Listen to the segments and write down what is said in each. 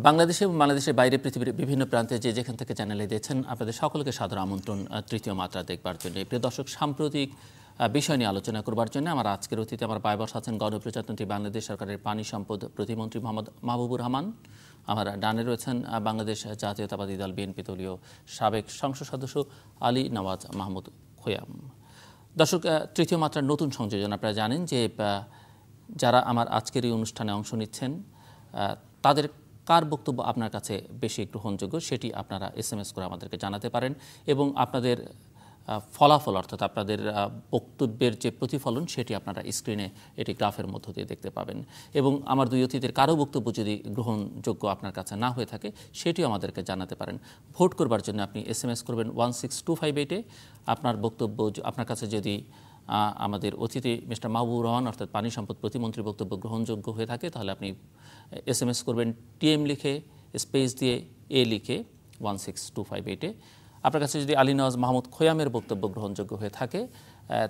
বাংলাদেশে এবং বাংলাদেশের বাইরে পৃথিবীর বিভিন্ন প্রান্তে যে যেখান থেকে চ্যানেলে দিয়েছেন আপনাদের সকলকে সাদর আমন্ত্রণ তৃতীয় মাত্রা দেখবার জন্য। প্রিয় দর্শক, সাম্প্রতিক বিষয় নিয়ে আলোচনা করবার জন্য আমার আজকের অতিথি আমার বায়বস আছেন গণপ্রজাতন্ত্রী বাংলাদেশ সরকারের পানি সম্পদ প্রতিমন্ত্রী মোহাম্মদ মাহবুবুর রহমান। আমার ডানে রয়েছেন বাংলাদেশ জাতীয়তাবাদী দল বিএনপি দলীয় সাবেক সংসদ সদস্য আলী নওয়াজ মাহমুদ খোয়াম। দর্শক, তৃতীয় মাত্রার নতুন সংযোজন আপনারা জানেন যে যারা আমার আজকের এই অনুষ্ঠানে অংশ নিচ্ছেন তাদের কার বক্তব্য আপনার কাছে বেশি গ্রহণযোগ্য সেটি আপনারা SMS করে আমাদেরকে জানাতে পারেন এবং আপনাদের ফলাফল অর্থাৎ আপনাদের বক্তব্যের যে প্রতিফলন সেটি আপনারা স্ক্রিনে এটি গ্রাফের মধ্য দিয়ে দেখতে পাবেন। এবং আমার দুই অতিথির কারো বক্তব্য যদি গ্রহণযোগ্য আপনার কাছে না হয়ে থাকে সেটিও আমাদেরকে জানাতে পারেন। ভোট করবার জন্য আপনি SMS করবেন 16258-এ। আপনার বক্তব্য আপনার কাছে যদি আমাদের অতিথি মিস্টার মাহবুবুর রহমান অর্থাৎ পানি সম্পদ প্রতিমন্ত্রীর বক্তব্য গ্রহণযোগ্য হয়ে থাকে তাহলে আপনি SMS করবেন TM লিখে স্পেস দিয়ে A লিখে 16258-এ। আপনার কাছে যদি আলী নওয়াজ মাহমুদ খোয়ামের বক্তব্য গ্রহণযোগ্য হয়ে থাকে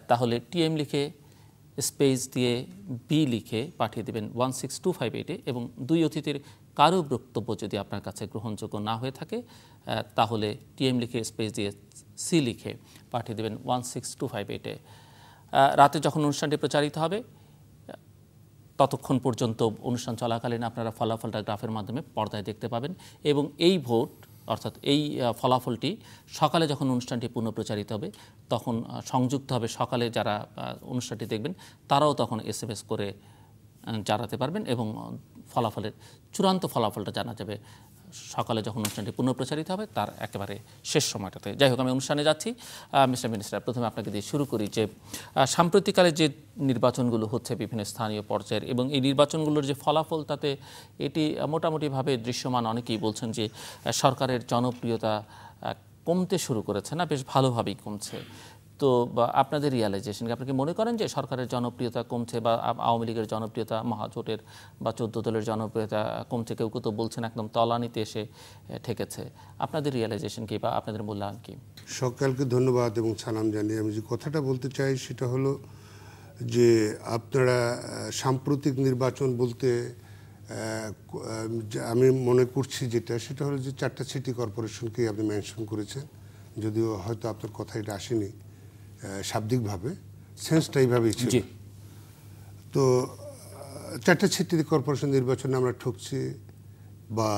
তাহলে TM লিখে স্পেস দিয়ে B লিখে পাঠিয়ে দেবেন 16258-এ। এবং দুই অতিথির কারো বক্তব্য যদি আপনার কাছে গ্রহণযোগ্য না হয়ে থাকে তাহলে TM লিখে স্পেস দিয়ে C লিখে পাঠিয়ে দেবেন 16258-এ। রাতে যখন অনুষ্ঠানটি প্রচারিত হবে ততক্ষণ পর্যন্ত অনুষ্ঠান চলাকালীন আপনারা ফলাফলটা গ্রাফের মাধ্যমে পর্দায় দেখতে পাবেন এবং এই ভোট অর্থাৎ এই ফলাফলটি সকালে যখন অনুষ্ঠানটি পুনঃপ্রচারিত হবে তখন সংযুক্ত হবে সকালে যারা অনুষ্ঠানটি দেখবেন তারাও তখন SMS করে জানাতে পারবেন এবং ফলাফলের চূড়ান্ত ফলাফলটা জানা যাবে সকালে যখন অনুষ্ঠানটি পুনঃপ্রচারিত হবে তার একেবারে শেষ সময়টাতে। যাই হোক, আমি অনুষ্ঠানে যাচ্ছি। মিস্টার মিনিস্টার, প্রথমে আপনাকে দিয়ে শুরু করি যে সাম্প্রতিককালে যে নির্বাচনগুলো হচ্ছে বিভিন্ন স্থানীয় পর্যায়ের এবং এই নির্বাচনগুলোর যে ফলাফল তাতে এটি মোটামুটিভাবে দৃশ্যমান। অনেকেই বলছেন যে সরকারের জনপ্রিয়তা কমতে শুরু করেছে, না বেশ ভালোভাবেই কমছে। তো আপনাদের রিয়ালাইজেশন, আপনি কি মনে করেন যে সরকারের জনপ্রিয়তা কমছে বা আওয়ামী লীগের জনপ্রিয়তা, মহাজোটের বা 14 দলের জনপ্রিয়তা কমছে? কেউ কেউ তো বলছেন একদম তলানিতে এসে ঠেকেছে। আপনাদের রিয়ালাইজেশন কি বা আপনাদের মূল্যায়ন কি? সকালকে ধন্যবাদ এবং সালাম জানিয়ে আমি যে কথাটা বলতে চাই সেটা হলো যে আপনারা সাম্প্রতিক নির্বাচন বলতে আমি মনে করছি সেটা হলো যে 4টা সিটি কর্পোরেশনকে আপনি মেনশন করেছেন, যদিও হয়তো আপনার কথা এটা আসেনি শাব্দিকভাবে, সেন্সটা এইভাবেই ছিল। তো 4টা সিটি কর্পোরেশন নির্বাচনে আমরা ঠকছি বা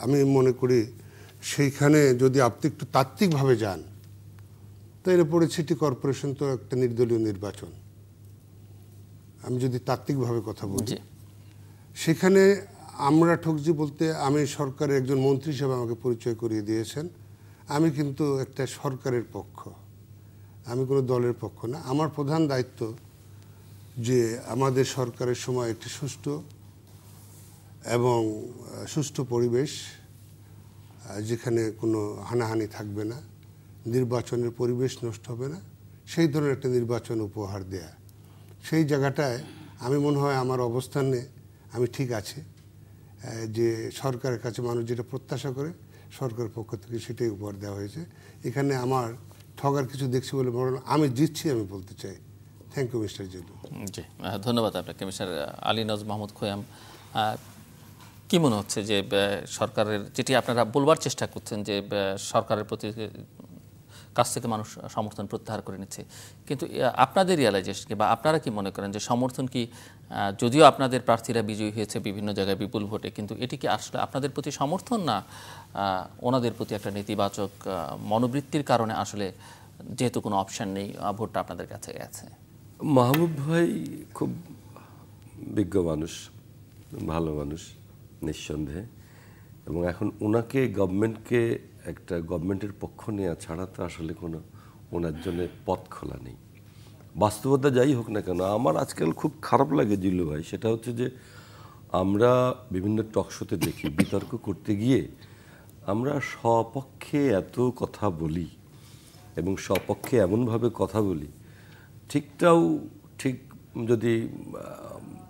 আমি মনে করি সেইখানে যদি আপনি একটু তাত্ত্বিকভাবে যান তো এরপরে সিটি কর্পোরেশন তো একটা নির্দলীয় নির্বাচন। আমি যদি তাত্ত্বিকভাবে কথা বলি সেখানে আমরা ঠকছি বলতে আমি সরকারের একজন মন্ত্রী হিসেবে আমাকে পরিচয় করিয়ে দিয়েছেন। আমি কিন্তু একটা সরকারের পক্ষ, আমি কোনো দলের পক্ষ না। আমার প্রধান দায়িত্ব যে আমাদের সরকারের সময় একটি সুষ্ঠু পরিবেশ, যেখানে কোনো হানাহানি থাকবে না, নির্বাচনের পরিবেশ নষ্ট হবে না, সেই ধরনের একটা নির্বাচন উপহার দেয়া। সেই জায়গাটায় আমি মনে হয় আমার অবস্থানে আমি ঠিক আছি যে সরকারের কাছে মানুষ যেটা প্রত্যাশা করে সরকারের পক্ষ থেকে সেটাই উপহার দেওয়া হয়েছে। এখানে আমার ঠগার কিছু দেখছি বলে আমি জিতছি আমি বলতে চাই। Thank you mister Jilu. জি, ধন্যবাদ আপনাকে। মিস্টার আলী নওয়াজ মাহমুদ খোয়াম, কি মনে হচ্ছে যে সরকারের যেটি আপনারা বলবার চেষ্টা করছেন যে সরকারের প্রতি কাছ থেকে মানুষ সমর্থন প্রত্যাহার করে নিচ্ছে, কিন্তু আপনাদের রিয়ালাইজেশন বা আপনারা কি মনে করেন যে সমর্থন কি, যদিও আপনাদের প্রার্থীরা বিজয়ী হয়েছে বিভিন্ন জায়গায় বিপুল ভোটে, কিন্তু এটি কি আসলে আপনাদের প্রতি সমর্থন না ওনাদের প্রতি একটা নেতিবাচক মনোবৃত্তির কারণে আসলে যেহেতু কোনো অপশন নেই ভোটটা আপনাদের কাছে গেছে? মাহবুব ভাই খুব বিজ্ঞ মানুষ, ভালো মানুষ নিঃসন্দেহে, এবং এখন ওনাকে গভর্নমেন্টের পক্ষ নেওয়া ছাড়া তো আসলে কোনো ওনার জন্য পথ খোলা নেই। বাস্তবতা যাই হোক না কেন, আমার আজকাল খুব খারাপ লাগে জিল্লু ভাই, সেটা হচ্ছে যে আমরা বিভিন্ন টকশোতে দেখি বিতর্ক করতে গিয়ে আমরা স্বপক্ষে এত কথা বলি এবং স্বপক্ষে এমনভাবে কথা বলি, ঠিকটাও ঠিক যদি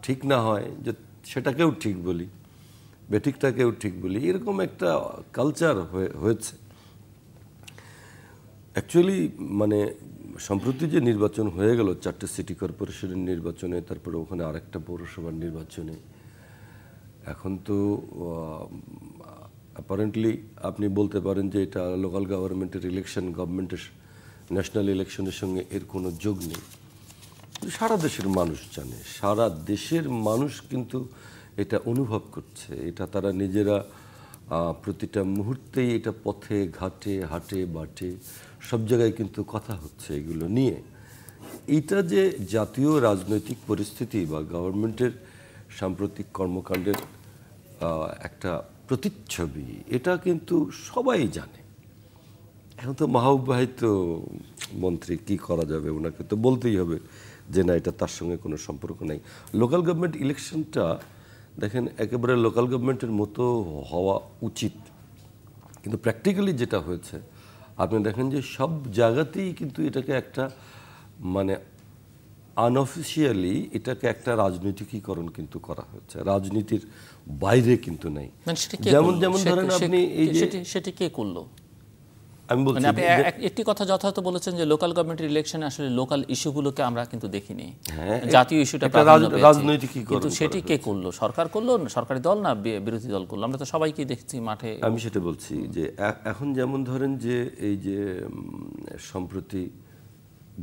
ঠিক না হয় যে সেটাকেও ঠিক বলি, বেঠিকটাকেও ঠিক বলি, এরকম একটা কালচার হয়েছে। অ্যাকচুয়ালি মানে সম্প্রতি যে নির্বাচন হয়ে গেল 4টে সিটি কর্পোরেশনের নির্বাচনে, তারপরে ওখানে আরেকটা পৌরসভার নির্বাচনে, এখন তো অ্যাপারেন্টলি আপনি বলতে পারেন যে এটা লোকাল গভর্নমেন্টের ইলেকশন, গভর্নমেন্টের ন্যাশনাল ইলেকশনের সঙ্গে এর কোনো যোগ নেই। সারা দেশের মানুষ জানে, সারা দেশের মানুষ কিন্তু এটা অনুভব করছে, এটা তারা নিজেরা প্রতিটা মুহূর্তেই এটা পথে ঘাটে হাটে বাটে সব জায়গায় কিন্তু কথা হচ্ছে এগুলো নিয়ে। এইটা যে জাতীয় রাজনৈতিক পরিস্থিতি বা গভর্নমেন্টের সাম্প্রতিক কর্মকাণ্ডের একটা প্রতিচ্ছবি, এটা কিন্তু সবাই জানে। এখন তো মাহবুব ভাই তো মন্ত্রী, কি করা যাবে, ওনাকে তো বলতেই হবে যে না, এটা তার সঙ্গে কোনো সম্পর্ক নেই। লোকাল গভর্নমেন্ট ইলেকশনটা দেখেন একেবারে লোকাল গভর্নমেন্টের মতো হওয়া উচিত, কিন্তু প্র্যাকটিক্যালি যেটা হয়েছে আপনি দেখেন যে সব জায়গাতেই কিন্তু এটাকে একটা মানে আনঅফিসিয়ালি এটাকে একটা রাজনৈতিকীকরণ কিন্তু করা হয়েছে, রাজনীতির বাইরে কিন্তু নাই। যেমন যেমন ধরেন আপনি এই যে সেটি কে করলো, আমি বলছি একটি কথা যথাযথ বলেছেন যে লোকাল গভর্নমেন্টের ইলেকশনে আসলে লোকাল ইস্যুগুলোকে আমরা কিন্তু দেখিনি, জাতীয় ইস্যুটা রাজনৈতিকীকরণ, কিন্তু সেটি কে করলো? সরকার করলো, সরকারি দল না বিরোধী দল করলো? আমরা তো সবাইকে দেখছি মাঠে। আমি সেটা বলছি যে এখন যেমন ধরেন যে এই যে সম্প্রতি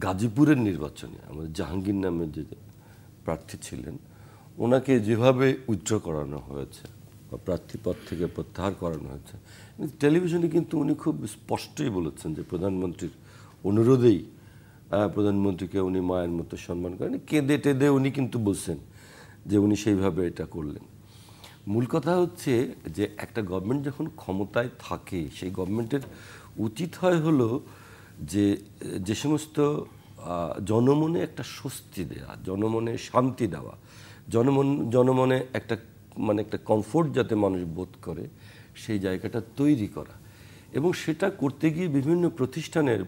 গাজীপুরের নির্বাচনে আমাদের জাহাঙ্গীর নামে যে প্রার্থী ছিলেন, ওনাকে যেভাবে উইথড্র করানো হয়েছে বা প্রার্থীপদ থেকে প্রত্যাহার করানো হয়েছে, টেলিভিশনে কিন্তু উনি খুব স্পষ্টই বলেছেন যে প্রধানমন্ত্রীর অনুরোধেই প্রধানমন্ত্রীকে উনি মায়ের মতো সম্মান করেন, কেঁদে টেঁদে উনি কিন্তু বলছেন যে উনি সেইভাবে এটা করলেন। মূল কথা হচ্ছে যে একটা গভর্নমেন্ট যখন ক্ষমতায় থাকে, সেই গভর্নমেন্টের উচিত হয় হলো যে সমস্ত জনমনে একটা স্বস্তি দেওয়া, জনমনে শান্তি দেওয়া, জনমনে একটা মানে একটা কমফোর্ট যাতে মানুষ বোধ করে, সেই জায়গাটা তৈরি করা। এবং সেটা করতে গিয়ে বিভিন্ন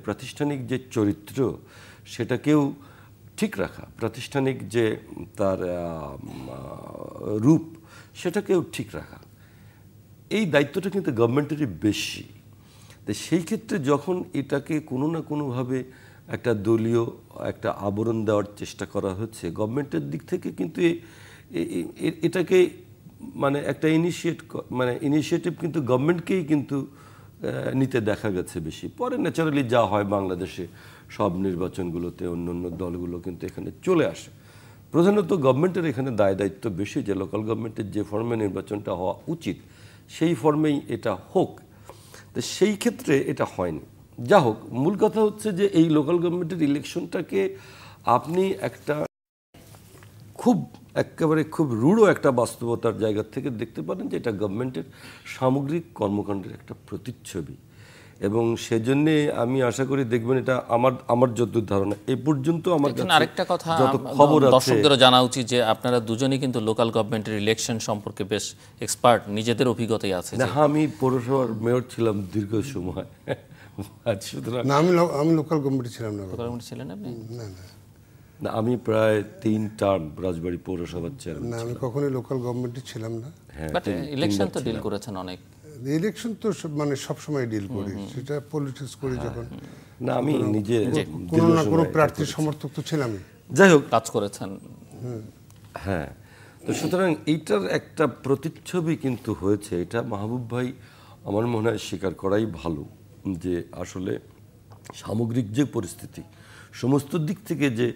প্রাতিষ্ঠানিক যে চরিত্র সেটাকেও ঠিক রাখা, প্রাতিষ্ঠানিক যে তার রূপ সেটাকেও ঠিক রাখা, এই দায়িত্বটা কিন্তু গভর্নমেন্টেরই বেশি। তো সেই ক্ষেত্রে যখন এটাকে কোনো না কোনোভাবে একটা দলীয় একটা আবরণ দেওয়ার চেষ্টা করা হচ্ছে গভর্নমেন্টের দিক থেকে, কিন্তু এটাকে মানে একটা ইনিশিয়েটিভ কিন্তু গভর্নমেন্টকেই কিন্তু নিতে দেখা গেছে বেশি। পরে ন্যাচারালি যা হয় বাংলাদেশে সব নির্বাচনগুলোতে অন্য অন্য দলগুলো কিন্তু এখানে চলে আসে। প্রধানত গভর্নমেন্টের এখানে দায়িত্ব বেশি যে লোকাল গভর্নমেন্টের যে ফর্মে নির্বাচনটা হওয়া উচিত সেই ফর্মেই এটা হোক। তো সেই ক্ষেত্রে এটা হয়নি। যা হোক, মূল কথা হচ্ছে যে এই লোকাল গভর্নমেন্টের ইলেকশনটাকে আপনি একটা একেবারে খুব রূঢ় একটা বাস্তবতার জায়গা থেকে দেখতে পারেন যে এটা গভর্নমেন্টের সামগ্রিক কর্মকাণ্ডের একটা প্রতিচ্ছবি। এবং সেজন্যে আমি আশা করি দেখবেন, এটা আমার যতদূর ধারণা এ পর্যন্ত আমার কাছে আরেকটা কথা যত খবর আছে, দর্শকদেরও জানা উচিত যে আপনারা দুজনেই কিন্তু লোকাল গভর্নমেন্টের ইলেকশন সম্পর্কে বেশ এক্সপার্ট, নিজেদের অভিজ্ঞতাই আছে। আমি পৌরসভার মেয়র ছিলাম দীর্ঘ সময়। না, আমি লোকাল গভর্নমেন্ট ছিলাম না। লোকাল গভর্নমেন্ট ছিলেন আপনি? না, আমি প্রায় 3 টার্ম রাজবাড়ী পৌরসভার চেয়ারম্যান। না, আমি কখনোই লোকাল গভর্নমেন্টে ছিলাম না। বাট ইলেকশন তো ডিল করেছেন অনেক। ইলেকশন তো মানে সবসময় ডিল করি, সেটা পলিটিক্স করি যখন। না, আমি নিজে কোনো না কোনো প্রার্থীর সমর্থক তো ছিলামই। যাই হোক, কাজ করেছেন। হ্যাঁ, তো সুতরাং এইটার একটা প্রতিচ্ছবি কিন্তু হয়েছে। এটা মাহবুব ভাই আমার মনে হয় স্বীকার করাই ভালো যে আসলে সামগ্রিক যে পরিস্থিতি, সমস্ত দিক থেকে যে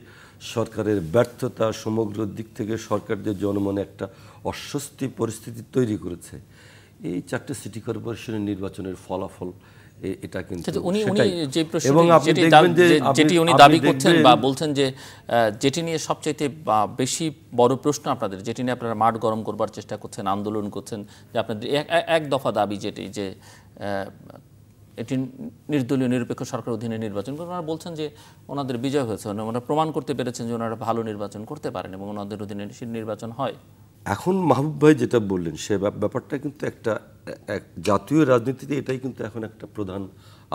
সরকারের ব্যর্থতা, সমগ্র দিক থেকে সরকার যে জনমনে একটা অস্বস্তি পরিস্থিতি তৈরি করেছে, এই 4টে সিটি কর্পোরেশনের নির্বাচনের ফলাফল এটা কিন্তু। এবং আপনি দেখবেন যে যেটি উনি দাবি করছেন বা বলছেন যে যেটি নিয়ে সবচাইতে বেশি বড় প্রশ্ন আপনাদের, যেটি নিয়ে আপনারা মাঠ গরম করবার চেষ্টা করছেন, আন্দোলন করছেন, যে আপনাদের এক দফা দাবি যেটি যে এটি নির্দলীয় নিরপেক্ষ সরকার অধীনে নির্বাচন করে। ওনারা বলছেন যে ওনাদের বিজয় হয়েছে, ওনারা প্রমাণ করতে পেরেছেন যে ওনারা ভালো নির্বাচন করতে পারেন এবং ওনাদের অধীনে নির্বাচন হয়। এখন মাহবুব ভাই যেটা বললেন সে ব্যাপারটা কিন্তু একটা জাতীয় রাজনীতিতে এটাই কিন্তু এখন একটা প্রধান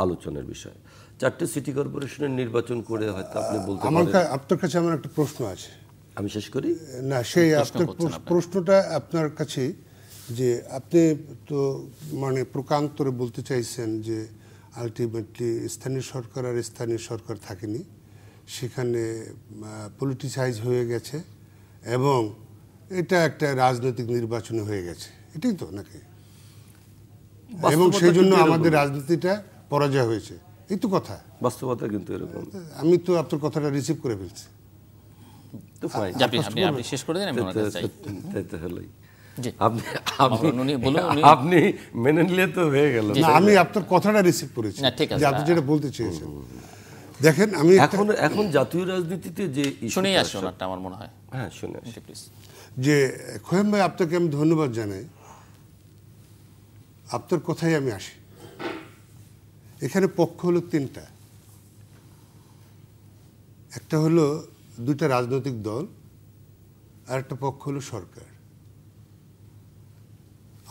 আলোচনার বিষয়। 4টে সিটি কর্পোরেশনের নির্বাচন করে হয়তো আপনি বলতে পারেন। আপনার কাছে আমার একটা প্রশ্ন আছে, আমি শেষ করি। না, সেই আপনার প্রশ্নটা আপনার কাছে, যে আপনি তো মানে প্রকান্তরে বলতে চাইছেন যে আলটিমেটলি স্থানীয় সরকার আর স্থানীয় সরকার থাকেনি, সেখানে পলিটিসাইজ হয়ে গেছে এবং এটা একটা রাজনৈতিক নির্বাচন হয়ে গেছে, এটাই তো নাকি? এবং সেই জন্য আমাদের রাজনীতিটা পরাজয় হয়েছে, এই তো কথা। বাস্তবতা কিন্তু এরকম। আমি তো আপনার কথাটা রিসিভ করে ফেলছি। আপনি শেষ করে দেন, আমি ওনার কাছে যাই। তাইতে হলোই জি, আপনি মেনে নিলে তো হয়ে গেল। না, আমি আপনার কথাটা রিসিভ করেছি, না ঠিক আছে, যে আপনি যেটা বলতে চেয়েছেন। দেখেন, আমি এখন জাতীয় রাজনীতিতে যে শুনেই আসুন ওনারটা, আমার মনে হয়। হ্যাঁ, শুনে প্লিজ। যে খোয়েম ভাই, আপনাকে আমি ধন্যবাদ জানাই। আপনার কথাই আমি আসি। এখানে পক্ষ হলো তিনটা। একটা হলো দুইটা রাজনৈতিক দল, আর একটা পক্ষ হলো সরকার।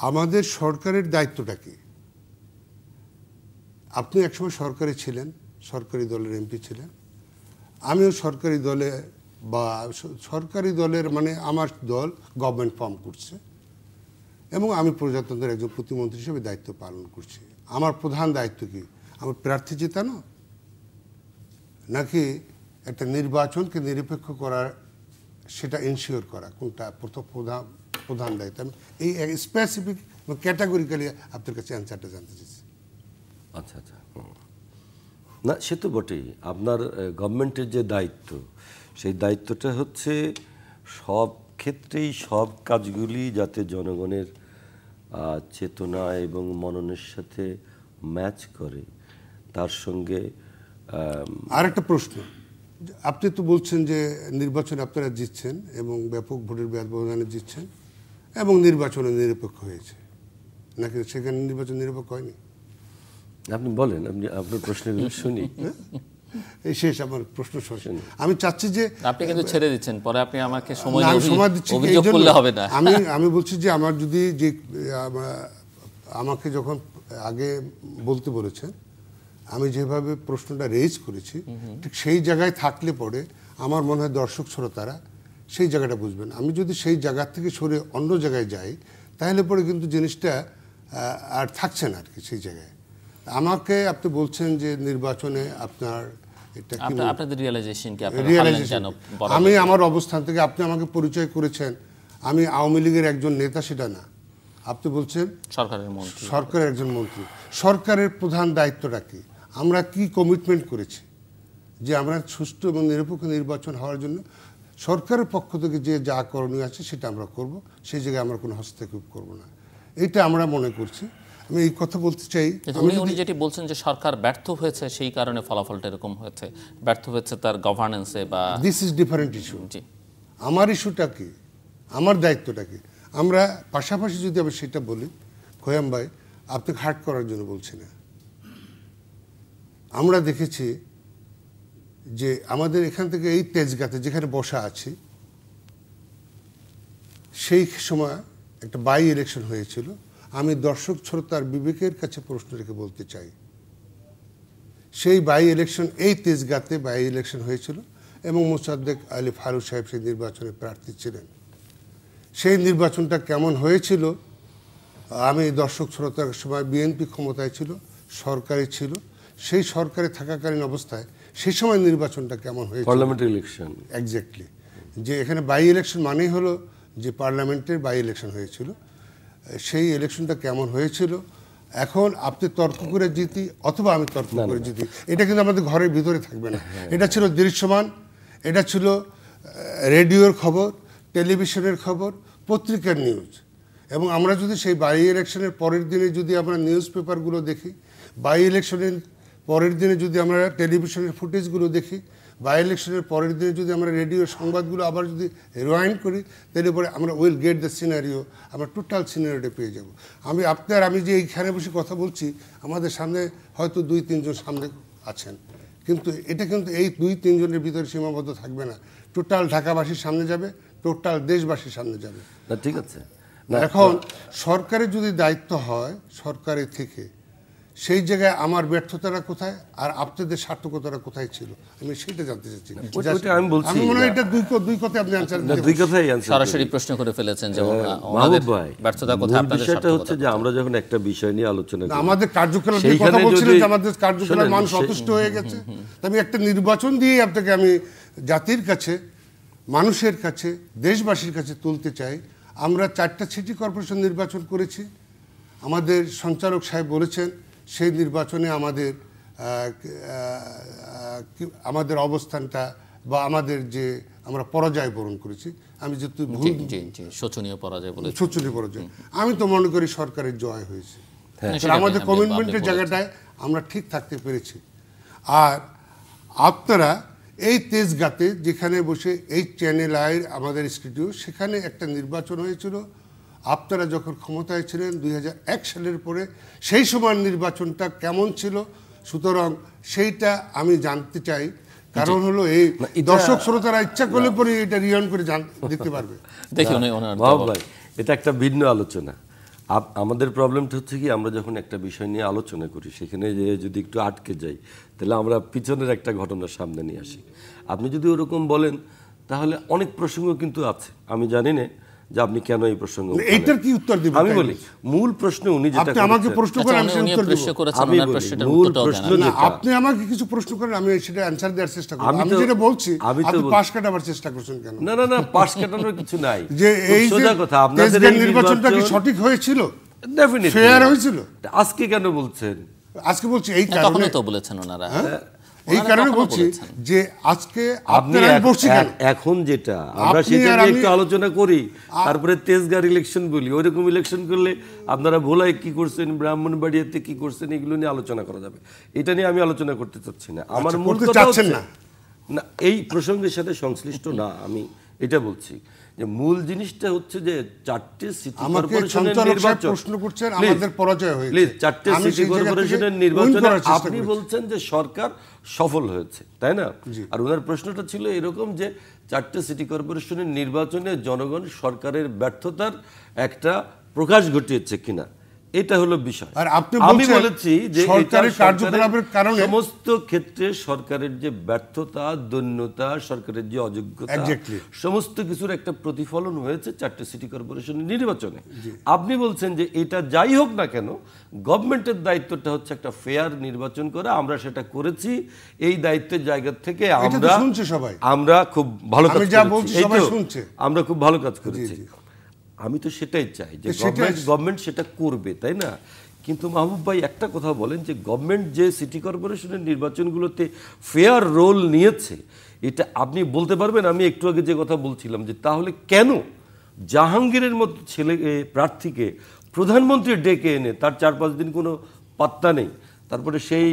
আমাদের সরকারের দায়িত্বটা কি? আপনি একসময় সরকারে ছিলেন, সরকারি দলের এমপি ছিলেন, আমিও সরকারি দলে, বা সরকারি দলের মানে আমার দল গভর্নমেন্ট ফর্ম করছে এবং আমি প্রজাতন্ত্রের একজন প্রতিমন্ত্রী হিসেবে দায়িত্ব পালন করছি। আমার প্রধান দায়িত্ব কি? আমার প্রার্থী জেতানো, নাকি একটা নির্বাচনকে নিরপেক্ষ করার, সেটা এনশিওর করা, কোনটা প্রধান দায়িত্ব? আমি এই স্পেসিফিক ক্যাটাগরিক্যালি আপনার কাছে অ্যান্সারটা জানতে চাইছি। আচ্ছা আচ্ছা, না সে তো বটেই। আপনার গভর্নমেন্টের যে দায়িত্ব, সেই দায়িত্বটা হচ্ছে সব ক্ষেত্রেই সব কাজগুলি যাতে জনগণের চেতনা এবং মননের সাথে ম্যাচ করে, তার সঙ্গে। আর একটা প্রশ্ন, আপনি তো বলছেন যে নির্বাচনে আপনারা জিতছেন এবং ব্যাপক ভোটের ব্যবধানে জিতছেন এবং নির্বাচনে নিরপেক্ষ হয়েছে, নাকি সেখানে নির্বাচন নিরপেক্ষ হয়নি? আপনি বলেন, আপনি আপনার প্রশ্নগুলো শুনি। এই শেষ আমার প্রশ্ন শুনি। আমি চাচ্ছি যে আপনি কিন্তু ছেড়ে দিচ্ছেন, পরে আপনি আমাকে সময় দিচ্ছি, অভিযোগ করলে হবে না। আমি বলছি যে আমার যদি যে আমাকে যখন আগে বলতে বলেছেন, আমি যেভাবে প্রশ্নটা রেজ করেছি, ঠিক সেই জায়গায় থাকলে পরে আমার মনে হয় দর্শক শ্রোতারা সেই জায়গাটা বুঝবেন। আমি যদি সেই জায়গা থেকে সরে অন্য জায়গায় যাই, তাহলে পরে কিন্তু জিনিসটা আর থাকছে না আর কি সেই জায়গায়। আমাকে আপনি বলছেন যে নির্বাচনে আপনার এটা কি, আপনাদের রিয়েলাইজেশন কি? আমি আমার অবস্থান থেকে, আপনি আমাকে পরিচয় করেছেন আমি আওয়ামী লীগের একজন নেতা, সেটা না। আপনি বলছেন সরকারের একজন মন্ত্রী। সরকারের প্রধান দায়িত্বটা কি? আমরা কি কমিটমেন্ট করেছি যে আমরা সুষ্ঠু এবং নিরপেক্ষ নির্বাচন হওয়ার জন্য সরকারের পক্ষ থেকে যে যা করণীয় আছে সেটা আমরা করব, সেই জায়গায় আমরা কোনো হস্তক্ষেপ করব না, এটা আমরা মনে করছি। আমি এই কথা বলতে চাই। উনি যেটি বলছেন যে সরকার ব্যর্থ হয়েছে, সেই কারণে ফলাফলটা এরকম হয়েছে, ব্যর্থ হয়েছে তার গভর্নেন্সে, বা দিস ইজ ডিফারেন্ট ইস্যু। আমার ইস্যুটা কি, আমার দায়িত্বটা কি? আমরা পাশাপাশি যদি আমি সেটা বলি, খোয়াম ভাই, আপনাকে হার্ট করার জন্য বলছি না। আমরা দেখেছি যে আমাদের এখান থেকে এই তেজগাঁতে যেখানে বসা আছি, সেই সময় একটা বাই ইলেকশন হয়েছিল। আমি দর্শক শ্রোতার বিবেকের কাছে প্রশ্ন রেখে বলতে চাই, সেই বাই ইলেকশন, এই তেজগাঁতে বাই ইলেকশন হয়েছিল এবং মোসাদ্দেক আলী ফারুক সাহেব সেই নির্বাচনে প্রার্থী ছিলেন। সেই নির্বাচনটা কেমন হয়েছিল, আমি দর্শক শ্রোতার সময় বিএনপি ক্ষমতায় ছিল, সরকারে ছিল, সেই সরকারে থাকাকালীন অবস্থায় সেই সময় নির্বাচনটা কেমন হয়েছিল, পার্লামেন্টারি ইলেকশন। এক্স্যাক্টলি, যে এখানে বাই ইলেকশন মানেই হলো যে পার্লামেন্টের বাই ইলেকশন হয়েছিল, সেই ইলেকশনটা কেমন হয়েছিল। এখন আপনি তর্ক করে জিতি অথবা আমি তর্ক করে জিতি, এটা কিন্তু আমাদের ঘরের ভিতরে থাকবে না। এটা ছিল দৃশ্যমান, এটা ছিল রেডিওর খবর, টেলিভিশনের খবর, পত্রিকার নিউজ। এবং আমরা যদি সেই বাই ইলেকশনের পরের দিনে যদি আমরা নিউজ পেপারগুলো দেখি, বাই ইলেকশনের পরের দিনে যদি আমরা টেলিভিশনের ফুটেজগুলো দেখি, বাই ইলেকশনের পরের দিনে যদি আমরা রেডিও সংবাদগুলো আবার যদি রিওয়াইন্ড করি, তাহলে পরে আমরা উইল গেট দ্য সিনারিও, আমরা টোটাল সিনারিওটা পেয়ে যাব। আমি যে এইখানে বসে কথা বলছি, আমাদের সামনে হয়তো 2-3 জন সামনে আছেন, কিন্তু এটা কিন্তু এই 2-3 জনের ভিতরে সীমাবদ্ধ থাকবে না, টোটাল ঢাকাবাসীর সামনে যাবে, টোটাল দেশবাসীর সামনে যাবে। ঠিক আছে। এখন সরকারের যদি দায়িত্ব হয় সরকারের থেকে, সেই জায়গায় আমার ব্যর্থতাটা কোথায় আর আপনাদের সার্থকতাটা কোথায় ছিল, আমি সেটা জানতে চাচ্ছি। আমি বলছি, আমি মনে হয় এটা দুই কথায় আপনি আনসার দিতে, দুই কথাই সরাসরি প্রশ্ন করে ফেলেছেন যে মাহবুব ভাই, ব্যর্থতা কোথায়, আপনাদের বিষয়টা হচ্ছে যে আমরা যখন একটা বিষয় নিয়ে আলোচনা করি, আমাদের কার্যকলাপ নিয়ে কথা বলছিলেন যে আমাদের কার্যকলাপ মানুষ সন্তুষ্ট হয়ে গেছে, আমি একটা নির্বাচন দিয়ে আপনাকে আমি জাতির কাছে মানুষের কাছে, দেশবাসীর কাছে তুলতে চাই। আমরা 4টা সিটি কর্পোরেশন নির্বাচন করেছি। আমাদের সঞ্চালক সাহেব বলেছেন সেই নির্বাচনে আমাদের অবস্থানটা বা আমাদের যে আমরা পরাজয় বরণ করেছি, আমি যেহেতু শোচনীয় পরাজয় বলে, শোচনীয় পরাজয়, আমি তো মনে করি সরকারের জয় হয়েছে। আমাদের কমিটমেন্টের জায়গাটায় আমরা ঠিক থাকতে পেরেছি। আর আপনারা এই তেজগাঁতে যেখানে বসে এই চ্যানেল আইয়ের আমাদের স্টুডিও, সেখানে একটা নির্বাচন হয়েছিল আপনারা যখন ক্ষমতায় ছিলেন 2001 সালের পরে। সেই সময় নির্বাচনটা কেমন ছিল, সুতরাং সেইটা আমি জানতে চাই। কারণ হলো এই দর্শক শ্রোতারা ইচ্ছা করলে পরে এটা রিয়ন করে দেখতে পারবে। দেখুন ভাই, এটা একটা ভিন্ন আলোচনা। আমাদের প্রবলেমটা হচ্ছে কি, আমরা যখন একটা বিষয় নিয়ে আলোচনা করি সেখানে যদি একটু আটকে যাই, তাহলে আমরা পিছনের একটা ঘটনার সামনে নিয়ে আসি। আপনি যদি ওরকম বলেন তাহলে অনেক প্রসঙ্গ কিন্তু আছে। আমি জানি না যে আপনি কেন এই প্রসঙ্গ, এইটার কি উত্তর দিবেন? আমি বলি মূল প্রশ্ন উনি যেটা আপনি আমাকে প্রশ্ন করেন, আমি সেটা উত্তর দেব। আমি বলি মূল প্রশ্ন যেটা, আপনি আমাকে কিছু প্রশ্ন করেন, আমি সেটা অ্যানসার দেওয়ার চেষ্টা করব। আমি যেটা বলছি আপনি পাশ কাটাবার চেষ্টা করছেন কেন? না না না, পাশ কাটানোর কিছু নাই। যে এই সোজা কথা, আপনাদের এই নির্বাচনটা কি সঠিক হয়েছিল? ডেফিনিটলি ফেয়ার হয়েছিল। আজকে কেন বলছেন? আজকে বলছি এই কারণে, তখনই তো বলেছেন ওনারা, এই কারণে বলছি যে আজকে আপনারা বলছি কেন এখন যেটা আমরা সেটা নিয়ে একটু আলোচনা করি, তারপরে তেজগাঁর ইলেকশন বলি। ওইরকম ইলেকশন করলে আপনারা ভোলায় কি করছেন, ব্রাহ্মণবাড়িয়াতে কি করছেন, এগুলো নিয়ে আলোচনা করা যাবে। এটা নিয়ে আমি আলোচনা করতে চাচ্ছি না। আমার মূল কথা হচ্ছে না, এই প্রসঙ্গের সাথে সংশ্লিষ্ট না, আমি এটা বলছি যে মূল জিনিসটা হচ্ছে যে 4টে সিটি কর্পোরেশনের নির্বাচন, প্রশ্ন করছেন আমাদের পরাজয় হয়েছে, প্লিজ 4টে সিটি কর্পোরেশনের নির্বাচনে আপনি বলছেন যে সরকার সফল হয়েছে, তাই না? আর ওনার প্রশ্নটা ছিল এরকম যে 4টে সিটি কর্পোরেশনের নির্বাচনে জনগণ সরকারের ব্যর্থতার একটা প্রকাশ ঘটিয়েছে কিনা, এটা হলো বিষয়। আর আমি বলেছি যে সরকারের কার্যকলাপের কারণে সমস্ত ক্ষেত্রে সরকারের যে ব্যর্থতা, দৈন্যতা, সরকারের যে অযোগ্যতা, সমস্ত কিছুর একটা প্রতিফলন হয়েছে 4টে সিটি কর্পোরেশনের নির্বাচনে। আপনি বলছেন যে এটা যাই হোক না কেন, গভর্নমেন্টের দায়িত্বটা হচ্ছে একটা ফেয়ার নির্বাচন করা, আমরা সেটা করেছি। এই দায়িত্বের জায়গা থেকে আমরা খুব ভালো কাজ করেছি, আমরা খুব ভালো কাজ করেছি। আমি তো সেটাই চাই যে গভর্নমেন্ট সেটা করবে, তাই না? কিন্তু মাহবুব ভাই একটা কথা বলেন যে গভর্নমেন্ট যে সিটি কর্পোরেশনের নির্বাচনগুলোতে ফেয়ার রোল নিয়েছে, এটা আপনি বলতে পারবেন? আমি একটু আগে যে কথা বলছিলাম যে তাহলে কেন জাহাঙ্গীরের মতো ছেলে প্রার্থীকে প্রধানমন্ত্রী ডেকে এনে তার 4-5 দিন কোনো পাত্তা নেই, তারপরে সেই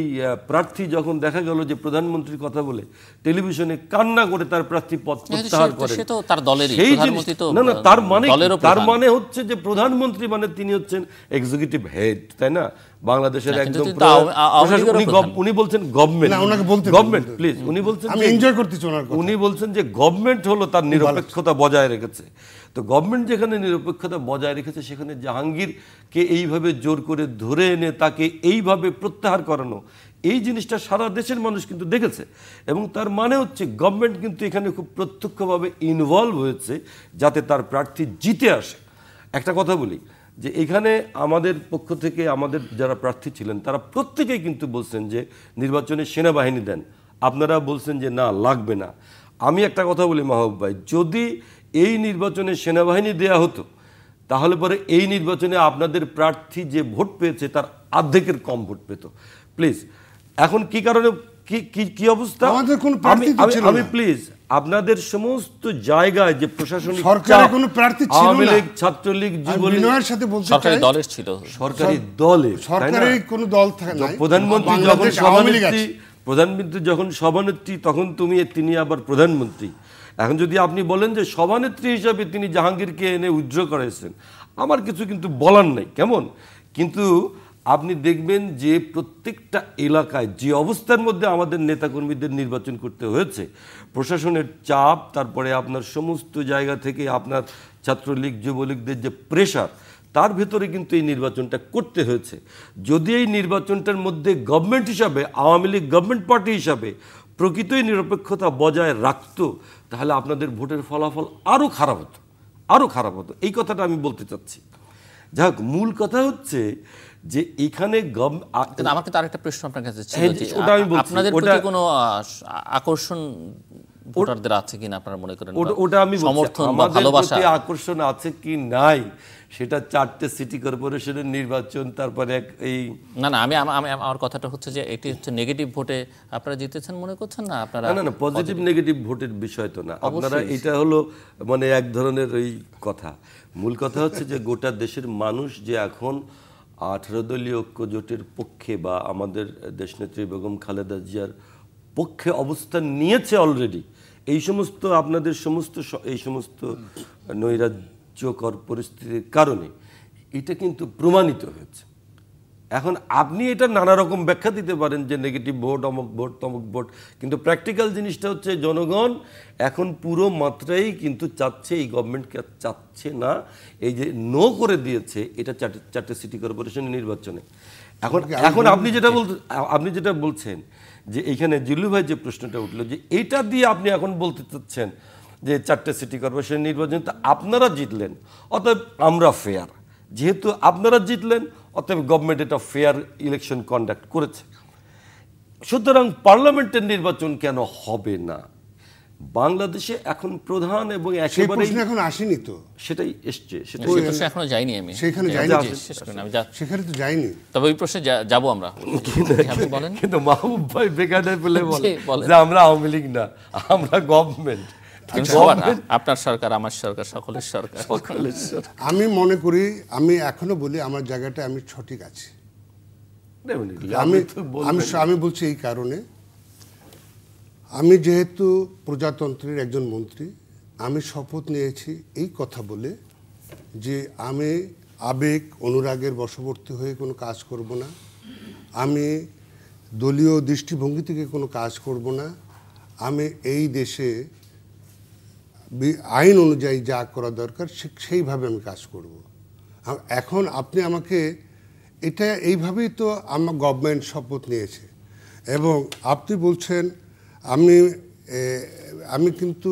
প্রার্থী যখন দেখা গেল যে প্রধানমন্ত্রীর কথা বলে টেলিভিশনে কান্না করে তার প্রার্থী পদ প্রত্যাহার করেন, সেই না না, তার মানে হচ্ছে যে প্রধানমন্ত্রী মানে তিনি হচ্ছেন এক্সিকিউটিভ হেড, তাই না? বাংলাদেশের একদম উনি বলছেন গভর্নমেন্ট, প্লিজ উনি বলছেন, উনি বলছেন যে গভর্নমেন্ট হলো তার নিরপেক্ষতা বজায় রেখেছে। তো গভর্নমেন্ট যেখানে নিরপেক্ষতা বজায় রেখেছে, সেখানে জাহাঙ্গীরকে এইভাবে জোর করে ধরে এনে তাকে এইভাবে প্রত্যাহার করানো, এই জিনিসটা সারা দেশের মানুষ কিন্তু দেখেছে। এবং তার মানে হচ্ছে গভর্নমেন্ট কিন্তু এখানে খুব প্রত্যক্ষভাবে ইনভলভ হয়েছে যাতে তার প্রার্থী জিতে আসে। একটা কথা বলি যে এখানে আমাদের পক্ষ থেকে আমাদের যারা প্রার্থী ছিলেন তারা প্রত্যেকেই কিন্তু বলছেন যে নির্বাচনে সেনাবাহিনী দেন, আপনারা বলছেন যে না লাগবে না। আমি একটা কথা বলি মাহবুব ভাই, যদি এই নির্বাচনে সেনাবাহিনী দেয়া হতো তাহলে পরে এই নির্বাচনে আপনাদের প্রার্থী যে ভোট পেয়েছে তার অর্ধেকের কম ভোট পেত। প্লিজ এখন কি কারণে কি অবস্থা, আমি প্লিজ আপনাদের সমস্ত জায়গায় যে প্রশাসনিক আওয়ামী লীগ, ছাত্রলীগ, যুবলীগ সরকারি দলের ছিল, সরকারি দলে কোনো দল থাকে না, প্রধানমন্ত্রী যখন সভানেত্রী তখন তিনি আবার প্রধানমন্ত্রী। এখন যদি আপনি বলেন যে সভানেত্রী হিসাবে তিনি জাহাঙ্গীরকে এনে উইথড্র করেছেন, আমার কিছু কিন্তু বলার নেই, কেমন? কিন্তু আপনি দেখবেন যে প্রত্যেকটা এলাকায় যে অবস্থার মধ্যে আমাদের নেতাকর্মীদের নির্বাচন করতে হয়েছে, প্রশাসনের চাপ, তারপরে আপনার সমস্ত জায়গা থেকে আপনার ছাত্রলীগ, যুবলীগদের যে প্রেশার, তার ভেতরে কিন্তু এই নির্বাচনটা করতে হয়েছে। যদি এই নির্বাচনটার মধ্যে গভর্নমেন্ট হিসাবে, আওয়ামী লীগ গভর্নমেন্ট পার্টি হিসাবে প্রকৃতই নিরপেক্ষতা বজায় রাখতো, তাহলে আপনাদের ভোটের ফলাফল আরও খারাপ হতো। এই কথাটা আমি বলতে চাচ্ছি। যাক, মূল কথা হচ্ছে যে এখানে আমার কিন্তু আরেকটা প্রশ্ন আপনার কাছে ছিল যে আপনাদের প্রতি কোনো আকর্ষণ ভোটারদের আছে কিনা আপনারা মনে করেন? ওটা আমি সমর্থন বা আমাদের ভালোবাসা প্রতি আকর্ষণ আছে কি নাই, সেটা 4টে সিটি কর্পোরেশনের নির্বাচন, তারপরে এই না আমি আমার কথাটা হচ্ছে যে এটি হচ্ছে নেগেটিভ ভোটে আপনারা জিতেছেন মনে করছেন না আপনারা? না পজিটিভ নেগেটিভ ভোটের বিষয় তো না আপনারা, এটা হলো মানে এক ধরনের ওই কথা। মূল কথা হচ্ছে যে গোটা দেশের মানুষ যে এখন 18 দলীয় ঐক্য জোটের পক্ষে বা আমাদের দেশনেত্রী বেগম খালেদা জিয়ার পক্ষে অবস্থান নিয়েছে অলরেডি, এই সমস্ত আপনাদের এই সমস্ত নৈরাজ্যকর পরিস্থিতির কারণে এটা কিন্তু প্রমাণিত হয়েছে। এখন আপনি এটা নানা রকম ব্যাখ্যা দিতে পারেন যে নেগেটিভ ভোট, অমুক ভোট, তমুক ভোট, কিন্তু প্র্যাকটিক্যাল জিনিসটা হচ্ছে জনগণ এখন পুরো মাত্রাই কিন্তু চাচ্ছে, এই গভর্নমেন্টকে চাচ্ছে না, এই যে নো করে দিয়েছে এটা 4টে সিটি কর্পোরেশনের নির্বাচনে। এখন আপনি যেটা বলছেন যে এইখানে জিল্লু ভাই যে প্রশ্নটা উঠলো যে এইটা দিয়ে আপনি এখন বলতে চাচ্ছেন যে 4টে সিটি কর্পোরেশন নির্বাচন তো আপনারা জিতলেন, অতএব আমরা ফেয়ার। যেহেতু আপনারা জিতলেন অতএব গভর্নমেন্ট এটা ফেয়ার ইলেকশন কন্ডাক্ট করেছে, সুতরাং পার্লামেন্টের নির্বাচন কেন হবে না? বাংলাদেশে এখন প্রধান এবং একেবারে এখন আসেনি তো, সেটাই এসছে, সেটা এখনো যাইনি, আমি সেখানে সেখানে তো যাইনি, তবে ওই প্রশ্নে যাবো আমরা। বলেন। কিন্তু মাহবুব ভাই বেকারে বলে বলে যে আমরা আওয়ামী লীগ না, আমরা গভর্নমেন্ট। আপনার সরকার, আমার সরকার, সকলের সরকার। আমি মনে করি, আমি এখনো বলি আমার জায়গাটা আমি সঠিক আছি। আমি বলছি এই কারণে, আমি যেহেতু প্রজাতন্ত্রের একজন মন্ত্রী, আমি শপথ নিয়েছি এই কথা বলে যে আমি আবেগ অনুরাগের বশবর্তী হয়ে কোনো কাজ করব না, আমি দলীয় দৃষ্টিভঙ্গি থেকে কোনো কাজ করব না, আমি এই দেশে আইন অনুযায়ী যা করা দরকার সেইভাবে আমি কাজ করব। এখন আপনি আমাকে এটা এইভাবেই তো আমার গভর্নমেন্ট শপথ নিয়েছে, এবং আপনি বলছেন আমি কিন্তু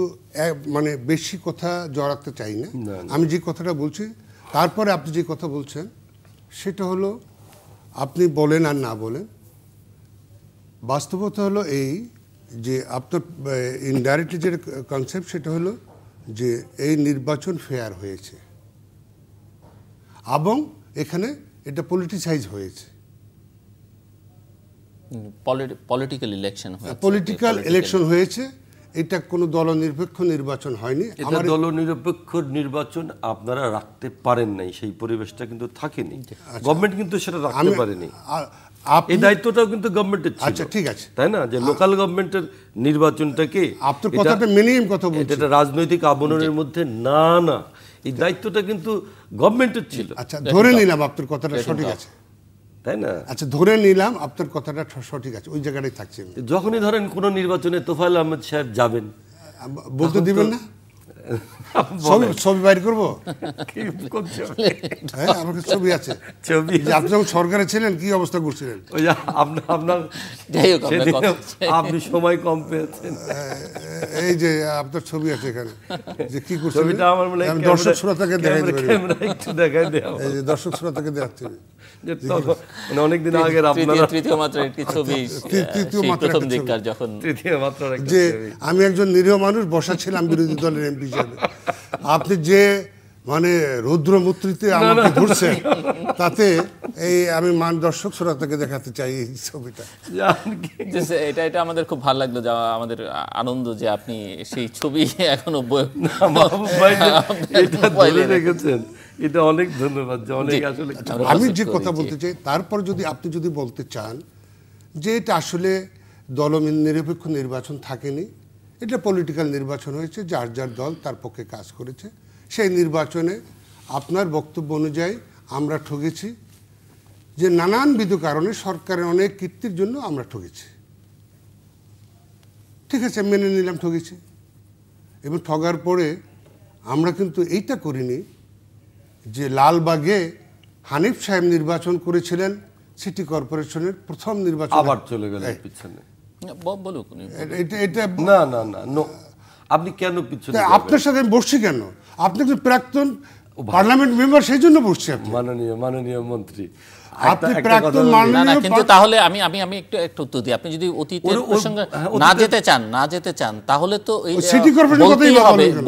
মানে বেশি কথা জড়াতে চাই না, আমি যে কথাটা বলছি তারপরে আপনি যে কথা বলছেন সেটা হলো, আপনি বলেন আর না বলেন, বাস্তবতা হলো এই যে আপনার ইনডাইরেক্টলি যে কনসেপ্ট সেটা হলো যে এই নির্বাচন ফেয়ার হয়েছে এবং এখানে এটা পলিটিসাইজ হয়েছে, পলিটিক্যাল ইলেকশন হয়েছে, এটা কোনো দলনিরপেক্ষ নির্বাচন হয়নি। এটা দলনিরপেক্ষ নির্বাচন আপনারা রাখতে পারেন নাই, সেই পরিবেশটা কিন্তু থাকেনি, গভর্নমেন্ট কিন্তু সেটা রাখতে পারেনি, এই দায়িত্বটাও কিন্তু গভর্নমেন্টের ছিল। আচ্ছা ঠিক আছে, তাই না, যে লোকাল গভর্নমেন্টের নির্বাচনটাকে আপনার কথাটা মেনেই কথা বলছি, এটা রাজনৈতিক আবরণের মধ্যে না, এই দায়িত্বটা কিন্তু গভর্নমেন্টের ছিল। আচ্ছা ধরে নিলাম আপনার কথাটা সঠিক আছে, তাই না? আচ্ছা ধরে নিলাম আপনার কথাটা সঠিক আছে, ওই জায়গাটাই থাকছে। যখনই ধরেন কোন নির্বাচনে তোফায়েল আহমেদ সাহেব যাবেন, বলতে দিবেন না? ছবি বাইর করবো, হ্যাঁ আমার ছবি আছে, আপনি যখন সরকারে ছিলেন কি অবস্থা করছিলেন, আপনি সময় কম পেয়েছেন, এই যে আপনার ছবি আছে এখানে, যে কি করছিলেন দর্শক শ্রোতাকে দেখাই দেওয়া, এই যে দর্শক শ্রোতাকে দেখাচ্ছি অনেকদিন আগের তৃতীয় মাত্রার একটি ছবি, যে আমি একজন নিরীহ মানুষ বসা ছিলাম বিরোধী দলের এমপি হিসেবে, আপনি যে মানে রৌদ্রমূর্তিতে আমাকে ধরছেন, তাতে এই আমি দর্শক শ্রোতাকে দেখাতে চাই এই ছবিটা। এটা আমাদের খুব ভালো লাগলো, যা আমাদের আনন্দ যে আপনি সেই ছবি এখনো রেখেছেন, এটা অনেক ধন্যবাদ। আসলে আমি যে কথা বলতে চাই, তারপর যদি আপনি যদি বলতে চান যে এটা আসলে দলনিরপেক্ষ নির্বাচন থাকেনি, এটা পলিটিক্যাল নির্বাচন হয়েছে, যার যার দল তার পক্ষে কাজ করেছে, সেই নির্বাচনে আপনার বক্তব্য অনুযায়ী আমরা ঠকেছি, যে নানানবিধ কারণে সরকারের অনেক কীর্তির জন্য আমরা ঠকেছি, ঠিক আছে মেনে নিলাম ঠকেছি, এবং ঠগার পরে আমরা কিন্তু এইটা করিনি যে লালবাগে হানিফ সাহেব নির্বাচন করেছিলেন সিটি কর্পোরেশনের প্রথম নির্বাচন, আবার চলে গেলেন পিছনে, আপনি কেন পিছনে, আপনার সাথে বসছি কেন, আপনি একজন প্রাক্তন পার্লামেন্ট মেম্বার সেই জন্য বসছে আপনি। মাননীয় মন্ত্রী, আপনি প্রাক্তন না কিন্তু তাহলে আমি একটু উত্তর দিই। আপনি যদি অতীতের প্রসঙ্গে না যেতে চান তাহলে তো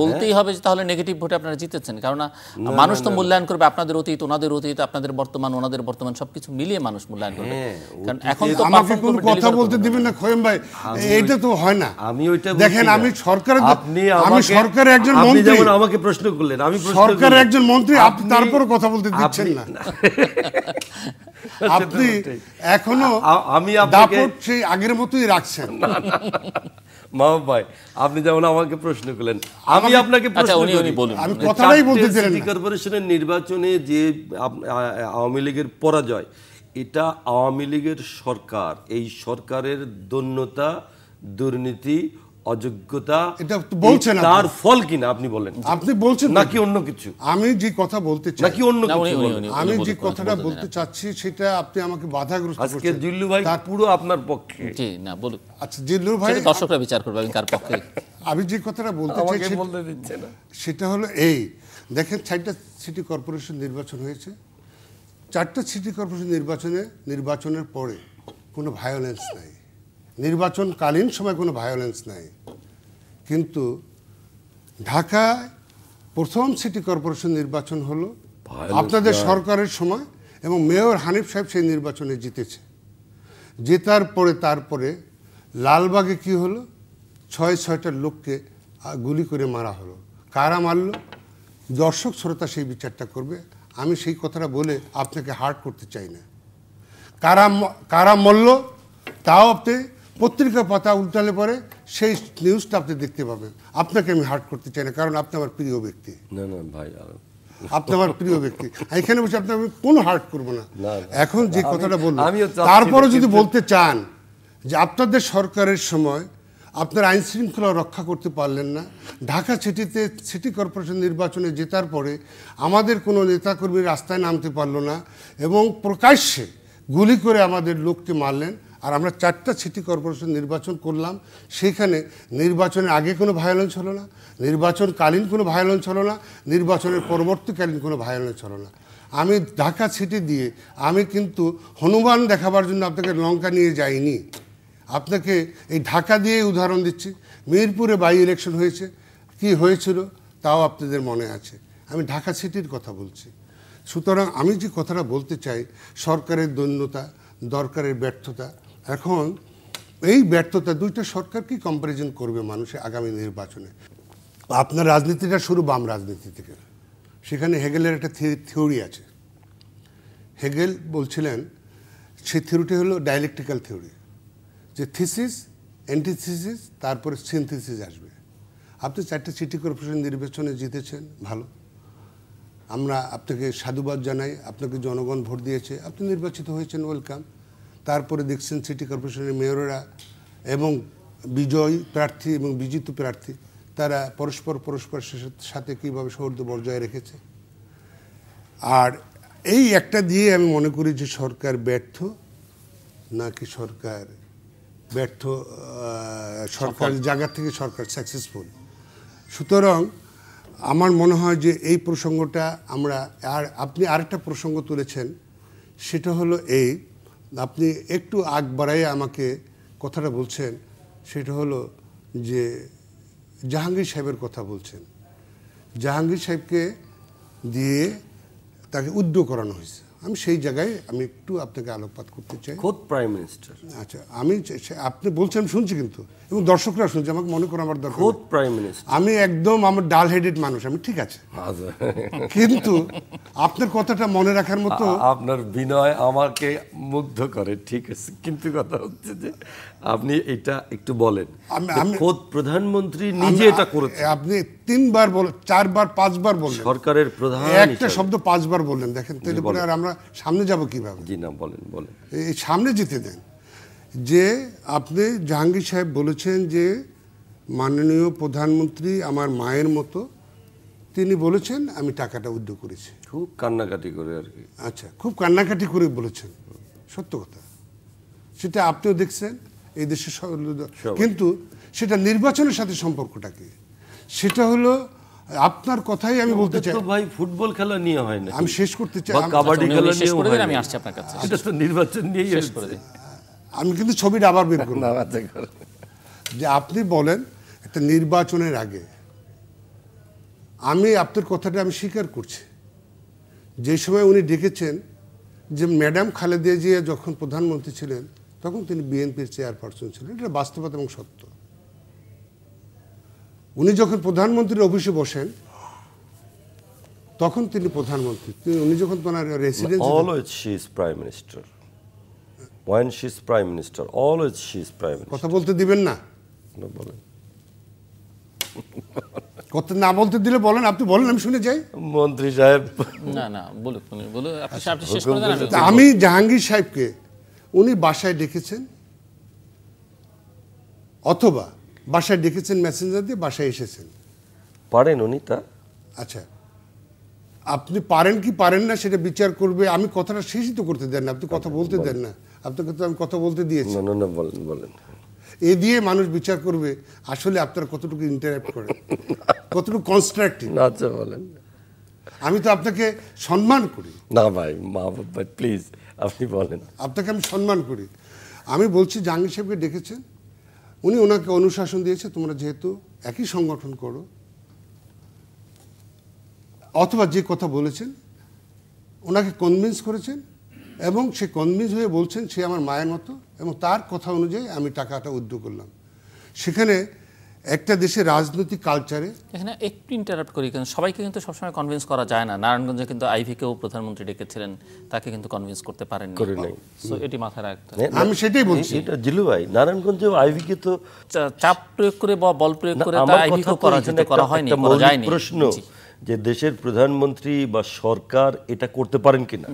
বলতেই হবে যে তাহলে নেগেটিভ ভোটে আপনারা জিতেছেন, কারণ মানুষ তো মূল্যায়ন করবে আপনাদের অতীত, ওনাদের অতীত, আপনাদের বর্তমান, ওনাদের বর্তমান, সবকিছু মিলিয়ে মানুষ মূল্যায়ন করবে। কারণ এখন তো আমাকে কোনো কথা বলতে দিবেন না খোয়েম ভাই, এইটা তো হয় না। আমি ওইটা দেখেন, আমি সরকারের একজন মন্ত্রী, যেমন আমাকে প্রশ্ন করলেন, আমি সরকারের একজন মন্ত্রী, আপনি তারপরও কথা বলতে দিচ্ছেন না। আপনি এখনো দাপট সেই আগের মতোই রাখছেন। মাহবুব ভাই, আপনি যেমন আমাকে প্রশ্ন করলেন, আমি আপনাকে আমি কথাটাই বলতে দিলেন। সিটি কর্পোরেশনের নির্বাচনে যে আওয়ামী লীগের পরাজয়, এটা আওয়ামী লীগের সরকার, এই সরকারের দৈন্যতা, দুর্নীতি, অযোগ্যতা, এটা বলছেন তার ফল কিনা আপনি বলেন? আপনি বলছেন নাকি অন্য কিছু? আমি যে কথা বলতে চাই নাকি অন্য কিছু? আমি যে কথাটা বলতে চাচ্ছি সেটা আপনি আমাকে বাধাগ্রস্ত করছেন। আজকে জিল্লু ভাই পুরো আপনার পক্ষে। জি না বলুন। আচ্ছা জিল্লু ভাই, দর্শকরা বিচার করবে আমি কার পক্ষে। আমি যে কথাটা বলতে চাই সেটা হলো এই, দেখেন 4টা সিটি কর্পোরেশন নির্বাচন হয়েছে। 4টা সিটি কর্পোরেশন নির্বাচনের পরে কোনো ভায়োলেন্স নাই, নির্বাচনকালীন সময় কোনো ভায়োলেন্স নাই। কিন্তু ঢাকায় প্রথম সিটি কর্পোরেশন নির্বাচন হলো আপনাদের সরকারের সময়, এবং মেয়র হানিফ সাহেব সেই নির্বাচনে জিতেছে। জেতার পরে তারপরে লালবাগে কি হলো, 6টা লোককে গুলি করে মারা হলো। কারা মারলো? দর্শক শ্রোতা সেই বিচারটা করবে। আমি সেই কথাটা বলে আপনাকে হার্ট করতে চাই না। কারা মরল তাও আপনি পত্রিকা পাতা উল্টালে পরে সেই নিউজটা আপনি দেখতে পাবেন। আপনাকে আমি হার্ট করতে চাই না, কারণ আপনি আমার প্রিয় ব্যক্তি। না না ভাই, আপনি আমার প্রিয় ব্যক্তি, এখানে বসে আপনাকে কোনো হার্ট করবো না। এখন যে কথাটা বললাম, তারপরে যদি বলতে চান যে আপনাদের সরকারের সময় আপনার আইন শৃঙ্খলা রক্ষা করতে পারলেন না, ঢাকা সিটি কর্পোরেশন নির্বাচনে জেতার পরে আমাদের কোনো নেতাকর্মী রাস্তায় নামতে পারলো না এবং প্রকাশ্যে গুলি করে আমাদের লোককে মারলেন। আর আমরা 4টা সিটি কর্পোরেশন নির্বাচন করলাম, সেখানে নির্বাচনের আগে কোনো ভায়োলেন্স হলো না, নির্বাচনকালীন কোনো ভায়োলেন্স হলো না, নির্বাচনের পরবর্তীকালীন কোনো ভায়োলেন্স হলো না। আমি ঢাকা সিটি দিয়ে আমি কিন্তু হনুমান দেখাবার জন্য আপনাকে লঙ্কা নিয়ে যাইনি। আপনাকে এই ঢাকা দিয়ে উদাহরণ দিচ্ছি। মিরপুরে বাই ইলেকশন হয়েছে, কি হয়েছিল তাও আপনাদের মনে আছে। আমি ঢাকা সিটির কথা বলছি। সুতরাং আমি যে কথাটা বলতে চাই, সরকারের দৈন্যতা, দরকারের ব্যর্থতা। এখন এই ব্যর্থতা, 2টা সরকার কি কম্প্যারিজন করবে মানুষের আগামী নির্বাচনে? আপনার রাজনীতিটা শুরু বাম রাজনীতি থেকে। সেখানে হেগেলের একটা থিওরি আছে। হেগেল বলছিলেন, সেই থিওরিটি হলো ডায়ালেকটিক্যাল থিওরি, যে থিসিস, অ্যান্টিথিসিস, তারপরে সিনথিসিস আসবে। আপনি 4টা সিটি কর্পোরেশন নির্বাচনে জিতেছেন, ভালো, আমরা আপনাকে সাধুবাদ জানাই। আপনাকে জনগণ ভোট দিয়েছে, আপনি নির্বাচিত হয়েছেন, ওয়েলকাম। তারপরে দেখছেন সিটি কর্পোরেশনের মেয়ররা এবং বিজয়ী প্রার্থী এবং বিজিত প্রার্থী তারা পরস্পরের সাথে কীভাবে সৌহার্দ্য বজায় রেখেছে। আর এই একটা দিয়ে আমি মনে করি যে সরকার ব্যর্থ নাকি সরকার ব্যর্থ, সরকার জায়গা থেকে সরকার সাকসেসফুল। সুতরাং আমার মনে হয় যে এই প্রসঙ্গটা আমরা, আর আপনি আরেকটা প্রসঙ্গ তুলেছেন, সেটা হলো এই, আপনি একটু আগ বাড়াইয়ে আমাকে কথাটা বলছেন, সেটা হলো যে জাহাঙ্গীর সাহেবের কথা বলছেন। জাহাঙ্গীর সাহেবকে দিয়ে তাকে উদ্যোগ করানো হয়েছে। আমি সেই জায়গায় আমি একটু আপনাকে আলোকপাত করতে চাই। খোদ প্রাইম মিনিস্টার। আচ্ছা, আপনি বলছেন শুনছি, কিন্তু এবং দর্শকরা শুনছে, আমাকে মনে করা আমার দরকার। খোদ প্রাইম মিনিস্টার। আমি একদম আমার ডাল হেডেড মানুষ, আমি ঠিক আছে, কিন্তু আপনার কথাটা মনে রাখার মতো। আপনার বিনয় আমাকে মুগ্ধ করে, ঠিক আছে, কিন্তু কথা হচ্ছে যে আপনি এটা একটু বলেন। খোদ প্রধানমন্ত্রী নিজে এটা করেছেন। আপনি 3বার বলেন, 4বার, 5বার বললেন, সরকারের প্রধান একটা শব্দ 5বার বললেন। দেখেন তাহলে পরে আর আমরা সামনে যাব কিভাবে? জি না, বলেন। এই সামনে যেতে দেন। যে আপনি জাহাঙ্গীর সাহেব বলেছেন যে মাননীয় প্রধানমন্ত্রী আমার মায়ের মতো, তিনি বলেছেন আমি টাকাটা উদ্যোগ করেছি। খুব কান্নাকাটি করে আর কি। আচ্ছা, খুব কান্নাকাটি করে বলেছেন, সত্য কথা। সেটা আপনিও দেখছেন, এই দেশে। কিন্তু সেটা নির্বাচনের সাথে সম্পর্কটা কি? সেটা হলো আপনার কথাই আমি বলতে চাই। তো ভাই ফুটবল খেলা নিয়ে হয় না, আমি শেষ করতে চাই। বা কাবাডি খেলা শেষ নিয়ে করে হয় দিন, না। আমি আসছি আপনার কাছে। এটা তো নির্বাচন নিয়েই শেষ করে দিন। আমি কিন্তু ছবিটা আবার বের করব যে আপনি বলেন একটা নির্বাচনের আগে, আমি আপনার কথাটা আমি স্বীকার করছি, যে সময় উনি ডেকেছেন যে ম্যাডাম খালেদা জিয়া যখন প্রধানমন্ত্রী ছিলেন তখন তিনি বিএনপির চেয়ারপারসন ছিলেন, এটা বাস্তবতা এবং সত্য। উনি যখন প্রধানমন্ত্রীর অফিসে বসেন তখন তিনি প্রধানমন্ত্রী, উনি যখন ওনার residency, always she is prime minister, when she is prime minister, always she is prime minister. কথা বলতে দিবেন না? বলেন, কথা না বলতে দিলে বলেন, আপনি বলেন, আমি শুনে যাই। মন্ত্রী সাহেব না না বলুন, বলুন আপনি শেষ করে দেন। আমি জাহাঙ্গীর সাহেবকে উনি বাসায় ডেকেছেন অথবা বাসায় ডেকেছেন মেসেঞ্জার দিয়ে, বাসায় এসেছেন, পারেন উনি তা? আচ্ছা, আপনি পারেন কি পারেন না সেটা বিচার করবে। আমি কথাটা শেষই তো করতে দেন না, আপনি কথা বলতে দেন না। আপনাকে তো আমি কথা বলতে দিয়েছি। না না না, বলেন বলেন। এ দিয়ে মানুষ বিচার করবে আসলে আপনারা কতটুকু ইন্টারাক্ট করেন, কতটুকু কনস্ট্রাকটিভ। আচ্ছা বলেন। আমি তো আপনাকে সম্মান করি। না ভাই, মা ভাই প্লিজ আপনি বলেন। আপনাকে আমি সম্মান করি। আমি বলছি জাহাঙ্গীর সাহেবকে ডেকেছেন, উনি ওনাকে অনুশাসন দিয়েছে, তোমরা যেহেতু একই সংগঠন করো, অথবা যে কথা বলেছেন ওনাকে কনভিন্স করেছেন, এবং সে কনভিন্স হয়ে বলছেন সে আমার মায়ের মতো, এবং তার কথা অনুযায়ী আমি টাকাটা উদ্যোগ করলাম। সেখানে একটা দেশের রাজনৈতিক কালচারে, এখানে একটু ইন্টারাপ্ট করি, কারণ সবাইকে কিন্তু সবসময় কনভিন্স করা যায় না। নারায়ণগঞ্জে কিন্তু আইভিকেও প্রধানমন্ত্রী ডেকেছিলেন, তাকে কিন্তু কনভিন্স করতে পারেন নাই। সো এটি মাথায় রাখতে হবে। আমি সেটাই বলছি। এটা জিলু ভাই, নারায়ণগঞ্জে আইভিকে তো চাপ প্রয়োগ করে বা বল প্রয়োগ করে তা আইভিকেও করা হয়নি, করা যায়নি। প্রশ্ন যে দেশের প্রধানমন্ত্রী বা সরকার এটা করতে পারেন কিনা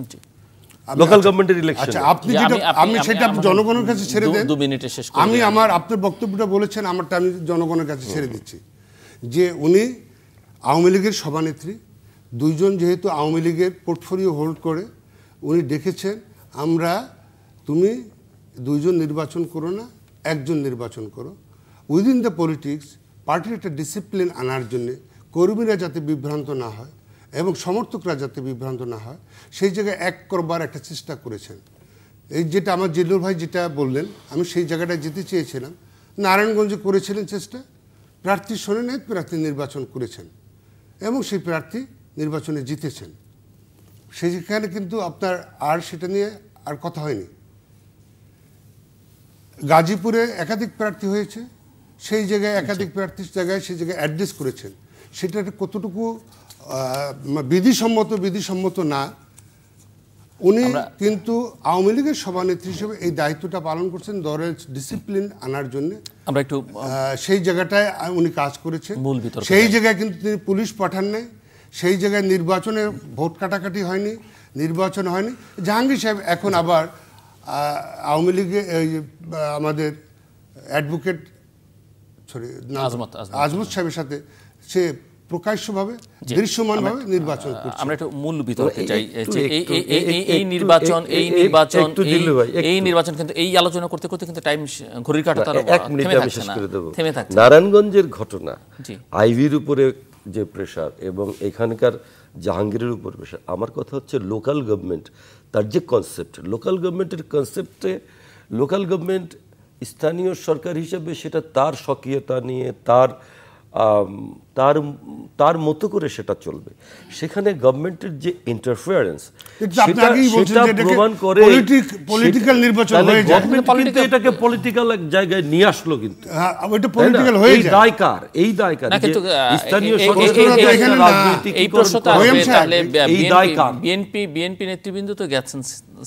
লোকাল গভর্নমেন্টের ইলেকশন। আচ্ছা, আপনি যেটা, আমি সেটা জনগণের কাছে ছেড়ে দেন। 2 মিনিটে শেষ করে আমি আপনার বক্তব্যটা বলেছেন, আমারটা আমি জনগণের কাছে ছেড়ে দিচ্ছি। যে উনি আওয়ামী লীগের সভানেত্রী, দুইজন যেহেতু আওয়ামী লীগের পোর্টফোলিও হোল্ড করে, উনি ডেকেছেন তুমি দুইজন নির্বাচন করো না, একজন নির্বাচন করো। উইদিন দ্য পলিটিক্স পার্টির একটা ডিসিপ্লিন আনার জন্যে, কর্মীরা যাতে বিভ্রান্ত না হয় এবং সমর্থকরা যাতে বিভ্রান্ত না হয়, সেই জায়গায় এক করবার একটা চেষ্টা করেছেন। এই যেটা আমার জিল্লুর ভাই যেটা বললেন, আমি সেই জায়গাটায় যেতে চেয়েছিলাম। নারায়ণগঞ্জে করেছিলেন চেষ্টা, প্রার্থী শোনে নেই, প্রার্থী নির্বাচন করেছেন এবং সেই প্রার্থী নির্বাচনে জিতেছেন। সেখানে কিন্তু আপনার আর সেটা নিয়ে আর কথা হয়নি। গাজীপুরে একাধিক প্রার্থী হয়েছে, সেই জায়গায় একাধিক প্রার্থীর জায়গায় সেই জায়গায় অ্যাড্রেস করেছেন। সেটা কতটুকু বিধিসম্মত না, উনি কিন্তু আওয়ামী লীগের সভানেত্রী হিসেবে এই দায়িত্বটা পালন করছেন দলের ডিসিপ্লিন আনার জন্য। আমরা একটু সেই জায়গাটায় উনি কাজ করেছেন। সেই জায়গায় কিন্তু তিনি পুলিশ পাঠান নাই, সেই জায়গায় নির্বাচনে ভোট কাটাকাটি হয়নি, নির্বাচন হয়নি। জাহাঙ্গীর সাহেব এখন আবার আওয়ামী লীগে আমাদের অ্যাডভোকেট আজমত সাহেবের সাথে সে প্রকাশ্যভাবে দৃশ্যমানভাবে নির্বাচন করছে। আমরা একটু মূল বিতর্কে যাই। এই নির্বাচন কিন্তু এই আলোচনা করতে করতে কিন্তু টাইম ঘড়ির কাঁটা তার থেমে থাকছে না। নারায়ণগঞ্জের ঘটনা, আইভির উপরে যে প্রেশার এবং এখানকার জাহাঙ্গীরের উপর প্রেশার, আমার কথা হচ্ছে লোকাল গভর্নমেন্ট তার যে কনসেপ্ট, লোকাল গভর্নমেন্টের কনসেপ্টে লোকাল গভর্নমেন্ট স্থানীয় সরকার হিসেবে সেটা তার স্বকীয়তা নিয়ে তার মতো করে সেটা চলবে। সেখানে গভর্নমেন্টের যে ইন্টারফারেন্স সেটা প্রমাণ করে পলিটিক্যাল নির্বাচন হয়ে যায়, গভর্নমেন্ট এটাকে পলিটিক্যাল এক জায়গায় নিয়ে আসলো। কিন্তু ওইটা পলিটিক্যাল হয়ে যায়। এই দায়কার স্থানীয় বিএনপি নেতৃবৃন্দ তো গেছেন,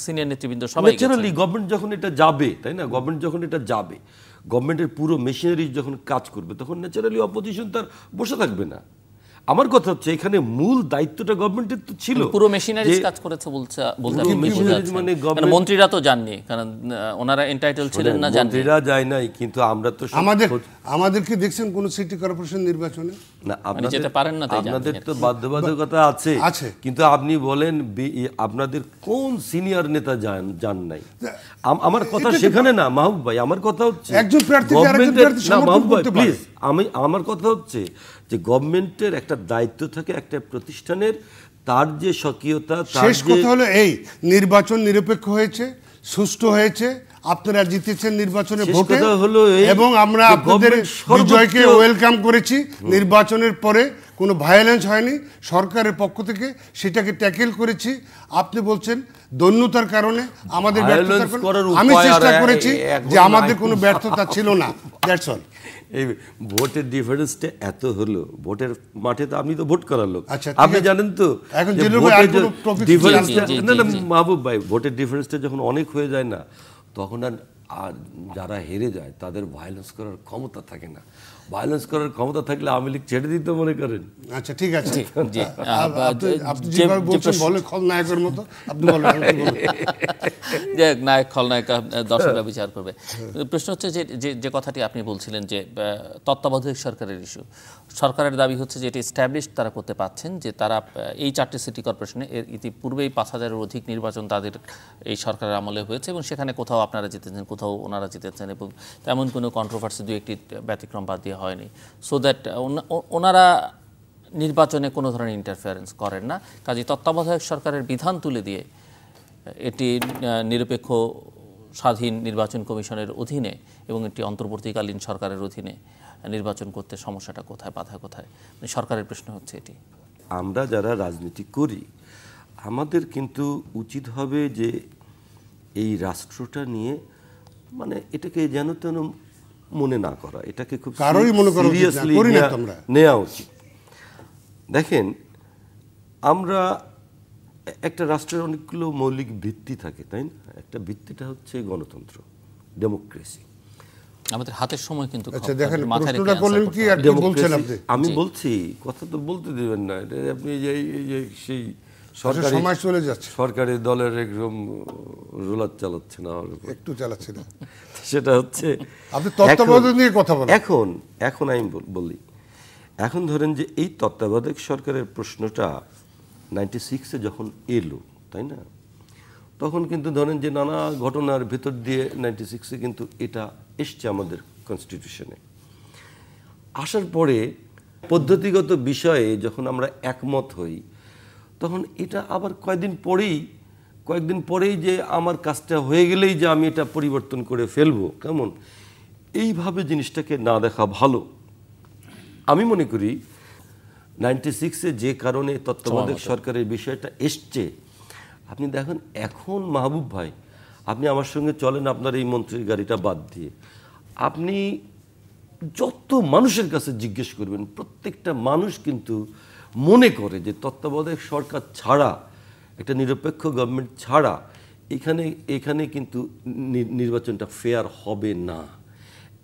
সিনিয়র নেতৃবৃন্দ সবাই ন্যাচারালি গভর্নমেন্ট যখন এটা যাবে, তাই না, গভর্নমেন্ট যখন এটা যাবে, গভর্নমেন্টের পুরো মেশিনারি যখন কাজ করবে, তখন ন্যাচারালি অপোজিশন তার বসে থাকবে না। আমার কথা হচ্ছে এখানে মূল দায়িত্বটা গভর্নমেন্টের তো ছিল। পুরো মেশিনারি কাজ করেছে বলতে মানে মন্ত্রীরা তো যাননি, কারণ ওনারা এন্টাইটেল ছিলেন না, মন্ত্রীরা যায় নাই, কিন্তু আমরা তো আমাদেরকে দেখছেন কোন সিটি কর্পোরেশন নির্বাচনে? না, যেতে পারেন না, তাই আপনাদের তো বাধ্যবাধকতা আছে, কিন্তু আপনি বলেন আপনাদের কোন সিনিয়র নেতা যান নাই? আমার কথা সেখানে না মাহবুব ভাই, আমার কথা হচ্ছে একজন প্রার্থীকে আরেকজন প্রার্থী সমর্থন করতে পারে। প্লিজ, আমার কথা হচ্ছে যে গভর্নমেন্টের একটা দায়িত্ব থাকে একটা প্রতিষ্ঠানের, তার যে স্বকীয়তা, শেষ কথা হলো এই নির্বাচন নিরপেক্ষ হয়েছে, সুষ্ঠু হয়েছে, আপনারা জিতেছেন নির্বাচনে ভোটে, এবং আমরা আপনাদের বিজয়কে ওয়েলকাম করেছি। নির্বাচনের পরে কোনো ভায়োলেন্স হয়নি, সরকারের পক্ষ থেকে সেটাকে ট্যাকেল করেছি। আপনি বলছেন দৈন্যতার কারণে আমাদের ব্যর্থতার কারণে, আমি চেষ্টা করেছি যে আমাদের কোনো ব্যর্থতা ছিল না, দ্যাটস অল। এই ভোটের ডিফারেন্সটা এত হলো, ভোটের মাঠে তো আপনি তো ভোট করার লোক, আপনি জানেন তো মাহবুব ভাই, ভোটের ডিফারেন্সটা যখন অনেক হয়ে যায় না, তখন আর যারা হেরে যায় তাদের ভায়োলেন্স করার ক্ষমতা থাকে না। ভায়োলেন্স করার ক্ষমতা থাকলে আওয়ামী লীগ ছেড়ে দিতে মনে করেন। আচ্ছা ঠিক আছে, আপনি যেভাবে বলছেন বলে খলনায়কের মতো আপনি বলেন। নায়ক খলনায়ক দর্শকরা বিচার করবে। প্রশ্ন হচ্ছে যে কথাটি আপনি বলছিলেন যে তত্ত্বাবধায়ক সরকারের ইস্যু, সরকারের দাবি হচ্ছে যে এটি এস্টাবলিশ তারা করতে পারছেন, যে তারা এই 4টি সিটি কর্পোরেশনে এর ইতিপূর্বেই 5,000-এর অধিক নির্বাচন তাদের এই সরকারের আমলে হয়েছে, এবং সেখানে কোথাও আপনারা জিতেছেন, কোথাও ওনারা জিতেছেন, এবং তেমন কোনো কন্ট্রোভার্সি 2-1টি ব্যতিক্রম বাদ দিয়ে হয়নি। সো দ্যাট ওনারা নির্বাচনে কোনো ধরনের ইন্টারফারেন্স করেন না। কাজে তত্ত্বাবধায়ক সরকারের বিধান তুলে দিয়ে এটি নিরপেক্ষ স্বাধীন নির্বাচন কমিশনের অধীনে এবং একটি অন্তর্বর্তীকালীন সরকারের অধীনে নির্বাচন করতে সমস্যাটা কোথায়, বাধা কোথায়? সরকারের প্রশ্ন হচ্ছে এটি। আমরা যারা রাজনীতি করি আমাদের কিন্তু উচিত হবে যে এই রাষ্ট্রটা নিয়ে মানে এটাকে যেন তেন মনে না করা, এটাকে খুব সিরিয়াসলি নেওয়া উচিত। দেখেন, আমরা একটা রাষ্ট্রের অনেকগুলো মৌলিক ভিত্তি থাকে, তাই না? একটা ভিত্তিটা হচ্ছে গণতন্ত্র, ডেমোক্রেসি। আমাদের হাতের সময় কিন্তু আমি বলছি, কথা তো বলতে দেবেন না, আপনি সেই সরকারি দলের একদম রোলার চালাচ্ছে না, একটু চালাচ্ছে না, সেটা হচ্ছে আপনি তত্ত্বাবধায়ক নিয়ে কথা বলেন। এখন আমি বলি, এখন ধরেন যে এই তত্ত্বাবধায়ক সরকারের প্রশ্নটা 96-এ যখন এলো, তাই না, তখন কিন্তু ধরেন যে নানা ঘটনার ভেতর দিয়ে 96-এ কিন্তু এটা এসছে আমাদের কনস্টিটিউশনে। আসার পরে পদ্ধতিগত বিষয়ে যখন আমরা একমত হই, তখন এটা আবার কয়েকদিন পরেই যে আমার কাজটা হয়ে গেলেই যে আমি এটা পরিবর্তন করে ফেলবো, কেমন, এইভাবে জিনিসটাকে না দেখা ভালো। আমি মনে করি 96-এ যে কারণে তত্ত্বাবধায়ক সরকারের বিষয়টা এসছে, আপনি দেখেন এখন মাহবুব ভাই, আপনি আমার সঙ্গে চলেন আপনার এই মন্ত্রীর গাড়িটা বাদ দিয়ে, আপনি যত মানুষের কাছে জিজ্ঞেস করবেন, প্রত্যেকটা মানুষ কিন্তু মনে করে যে তত্ত্বাবধায়ক সরকার ছাড়া, একটা নিরপেক্ষ গভর্নমেন্ট ছাড়া এখানে কিন্তু নির্বাচনটা ফেয়ার হবে না।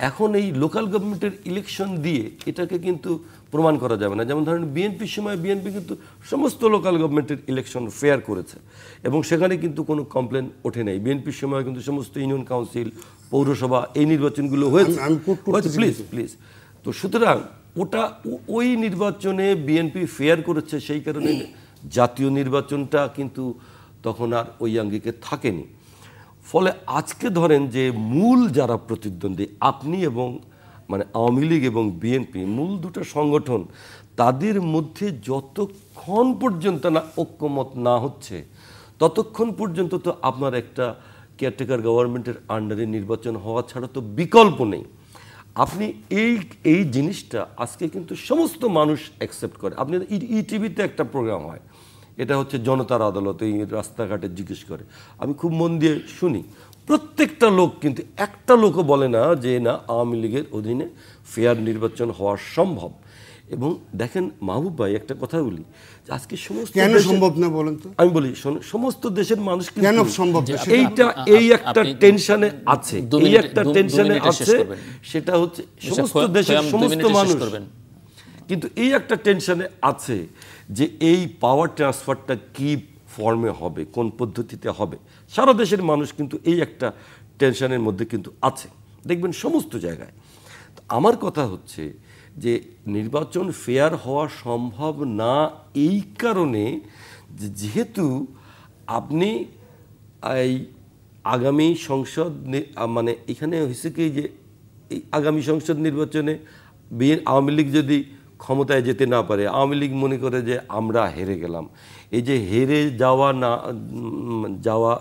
এখন এই লোকাল গভর্নমেন্টের ইলেকশন দিয়ে এটাকে কিন্তু প্রমাণ করা যাবে না। যেমন ধরেন বিএনপির সময় বিএনপি কিন্তু সমস্ত লোকাল গভর্নমেন্টের ইলেকশন ফেয়ার করেছে এবং সেখানে কিন্তু কোনো কমপ্লেন ওঠে নাই। বিএনপির সময় কিন্তু সমস্ত ইউনিয়ন কাউন্সিল, পৌরসভা এই নির্বাচনগুলো হয়েছে। প্লিজ তো সুতরাং ওই নির্বাচনে বিএনপি ফেয়ার করেছে, সেই কারণে জাতীয় নির্বাচনটা কিন্তু তখন আর ওই আঙ্গিকে থাকেনি। ফলে আজকে ধরেন যে মূল যারা প্রতিদ্বন্দ্বী, আপনি এবং মানে আওয়ামী লীগ এবং বিএনপি, মূল দুটো সংগঠন, তাদের মধ্যে যতক্ষণ পর্যন্ত না ঐক্যমত না হচ্ছে ততক্ষণ পর্যন্ত তো আপনার একটা কেয়ারটেকার গভর্নমেন্টের আন্ডারে নির্বাচন হওয়া ছাড়া তো বিকল্প নেই। আপনি এই জিনিসটা আজকে কিন্তু সমস্ত মানুষ অ্যাকসেপ্ট করে। আপনি ইটিভিতে একটা প্রোগ্রাম হয়, এটা হচ্ছে জনতার আদালত, এই রাস্তাঘাটে জিজ্ঞেস করে, আমি খুব মন দিয়ে শুনি, প্রত্যেকটা লোক কিন্তু একটা লোকও বলে না যে না আওয়ামী লীগের অধীনে ফেয়ার নির্বাচন হওয়া সম্ভব। এবং দেখেন মাহবুব ভাই, একটা কথা বলি, আজকে সমস্ত কেন সম্ভব না বলেন তো? আমি বলি সমস্ত দেশের মানুষ কেন সম্ভব না, এই একটা টেনশনে আছে, সেটা হচ্ছে সমস্ত দেশের সমস্ত মানুষ কিন্তু এই একটা টেনশনে আছে যে এই পাওয়ার ট্রান্সফারটা কি ফর্মে হবে, কোন পদ্ধতিতে হবে। সারা দেশের মানুষ কিন্তু এই একটা টেনশনের মধ্যে কিন্তু আছে, দেখবেন সমস্ত জায়গায়। আমার কথা হচ্ছে যে নির্বাচন ফেয়ার হওয়া সম্ভব না এই কারণে যেহেতু আপনি এই আগামী সংসদ মানে এখানে হয়েছে কি যে এই আগামী সংসদ নির্বাচনে আওয়ামী লীগ যদি ক্ষমতায় যেতে না পারে, আওয়ামী লীগ মনে করে যে আমরা হেরে গেলাম। এই যে হেরে যাওয়া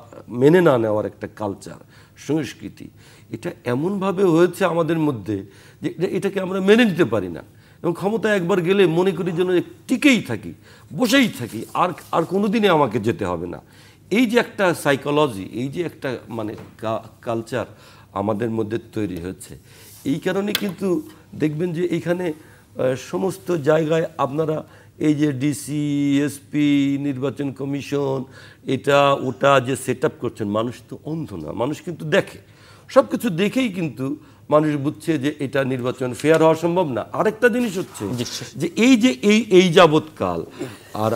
মেনে না নেওয়ার একটা কালচার, সংস্কৃতি, এটা এমনভাবে হয়েছে আমাদের মধ্যে যে এটাকে আমরা মেনে নিতে পারি না, এবং ক্ষমতায় একবার গেলে মনে করি যেন টিকেই থাকি, বসেই থাকি, আর কোনোদিনে আমাকে যেতে হবে না। এই যে একটা সাইকোলজি, এই যে একটা মানে কালচার আমাদের মধ্যে তৈরি হচ্ছে, এই কারণে কিন্তু দেখবেন যে এইখানে সমস্ত জায়গায় আপনারা এই যে ডিসি, এসপি, নির্বাচন কমিশন, এটা ওটা যে সেট আপ করছেন, মানুষ তো অন্ধ না, মানুষ কিন্তু দেখে, সব কিছু দেখেই কিন্তু মানুষ বুঝছে যে এটা নির্বাচন ফেয়ার হওয়া সম্ভব না। আরেকটা জিনিস হচ্ছে যে এই যাবৎকাল আর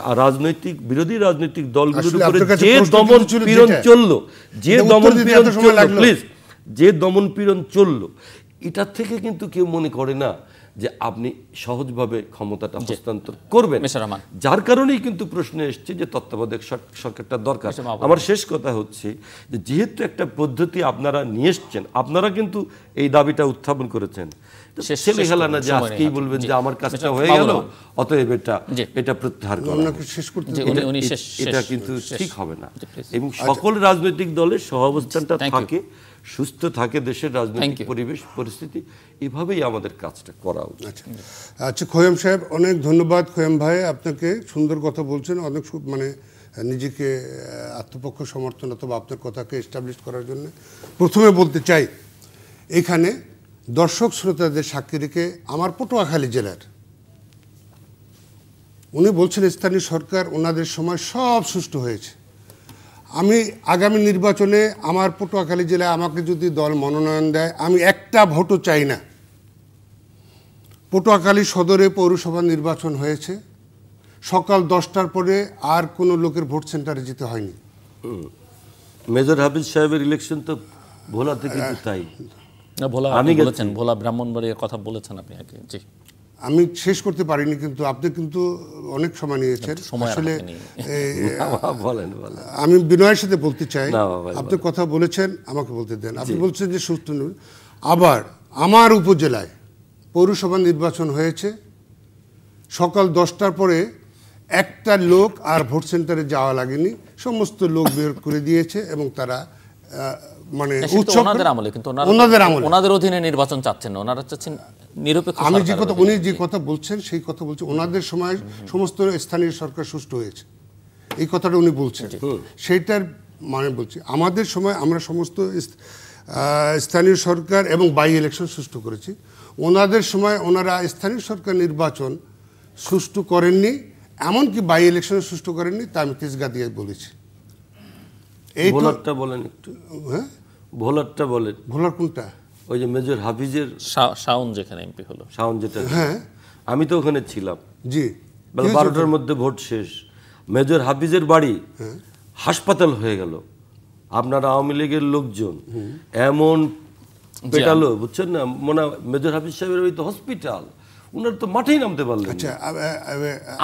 বিরোধী রাজনৈতিক দলগুলোর উপরে যে দমন পীড়ন চললো, যে দমন পীড়ন চললো, এটার থেকে কিন্তু কেউ মনে করে না যে আপনি সহজভাবে ক্ষমতাটা হস্তান্তর করবেন, যার কারণেই কিন্তু প্রশ্ন এসছে যে তত্ত্বাবধায়ক সরকারটা দরকার। আমার শেষ কথা হচ্ছে যে যেহেতু একটা পদ্ধতি আপনারা নিয়ে এসছেন, আপনারা কিন্তু এই দাবিটা উত্থাপন করেছেন, ছেলে খেলা না যে আজকেই বলবেন যে আমার কাজটা হয়ে গেল অতএব এটা প্রত্যাহার করা, এটা কিন্তু ঠিক হবে না। এবং সকল রাজনৈতিক দলের সহাবস্থানটা থাকে, সুস্থ থাকে দেশের রাজনৈতিক পরিবেশ পরিস্থিতি, এভাবেই আমাদের কাজটা করা উচিত। আচ্ছা খোয়াম সাহেব, অনেক ধন্যবাদ। খোয়াম ভাই, আপনাকে সুন্দর কথা বলছেন, অনেক মানে নিজেকে আত্মপক্ষ সমর্থন অথবা আপনার কথাকে এস্টাবলিশ করার জন্য প্রথমে বলতে চাই, এখানে দর্শক শ্রোতাদের সাক্ষী রেখে আমার পটুয়াখালী জেলার উনি বলছেন স্থানীয় সরকার ওনাদের সময় সব সুষ্ঠু হয়েছে। আমি আগামী নির্বাচনে আমার পটুয়াখালী জেলায় আমাকে যদি দল মনোনয়ন দেয়, আমি একটা ভোটও চাই না। পটুয়াখালী সদরে পৌরসভা নির্বাচন হয়েছে, সকাল 10টার পরে আর কোনো লোকের ভোট সেন্টারে যেতে হয়নি। মেজর হাফিজ সাহেবের ইলেকশন তো ভোলাতে কিন্তু তাই। আমি বলেছেন ভোলা ব্রাহ্মণবাড়িয়ার কথা বলেছেন আপনি আগে। জি, আমি শেষ করতে পারিনি, কিন্তু আপনি কিন্তু অনেক সময় নিয়েছেন। আসলে আমি বিনয়ের সাথে বলতে চাই, আপনি কথা বলেছেন, আমাকে বলতে দেন। আপনি বলছেন যে সুস্থ। আবার আমার উপজেলায় পৌরসভা নির্বাচন হয়েছে, সকাল 10টার পরে একটা লোক আর ভোট সেন্টারে যাওয়া লাগেনি, সমস্ত লোক বের করে দিয়েছে এবং তারা মানে ওনাদের অধীনে নির্বাচন চাচ্ছেন না, ওনারা চাচ্ছেন নিরপেক্ষ। আমি যে কথা উনি যে কথা বলছেন সেই কথা বলছি, ওনাদের সময় সমস্ত স্থানীয় সরকার সুষ্ঠু হয়েছে, এই কথাটা উনি বলছেন, সেইটার মানে বলছি আমাদের সময় আমরা সমস্ত স্থানীয় সরকার এবং বাই ইলেকশন সুষ্ঠু করেছি। ওনাদের সময় ওনারা স্থানীয় সরকার নির্বাচন সুষ্ঠু করেননি, এমনকি বাই ইলেকশন সুষ্ঠু করেননি, তা আমি তেজগা দিয়ে বলেছি। এই ভোলারটা বলেন একটু। হ্যাঁ, ভোলারটা বলেন। ভোলার কোনটা? ওই যে মেজর হাফিজের শাওন যেখানে এমপি হলো, শাওন যেটা। হ্যাঁ, আমি তো ওখানে ছিলাম। জি, বেলা 12টার মধ্যে ভোট শেষ, মেজর হাফিজের বাড়ি হাসপাতাল হয়ে গেল। আপনার আওয়ামী লীগের লোকজন এমন পেটালো, বুঝছেন না, মনে মেজর হাফিজ সাহেবের ওই তো হসপিটাল, উনার তো মাঠেই নামতে পারলেন। আচ্ছা,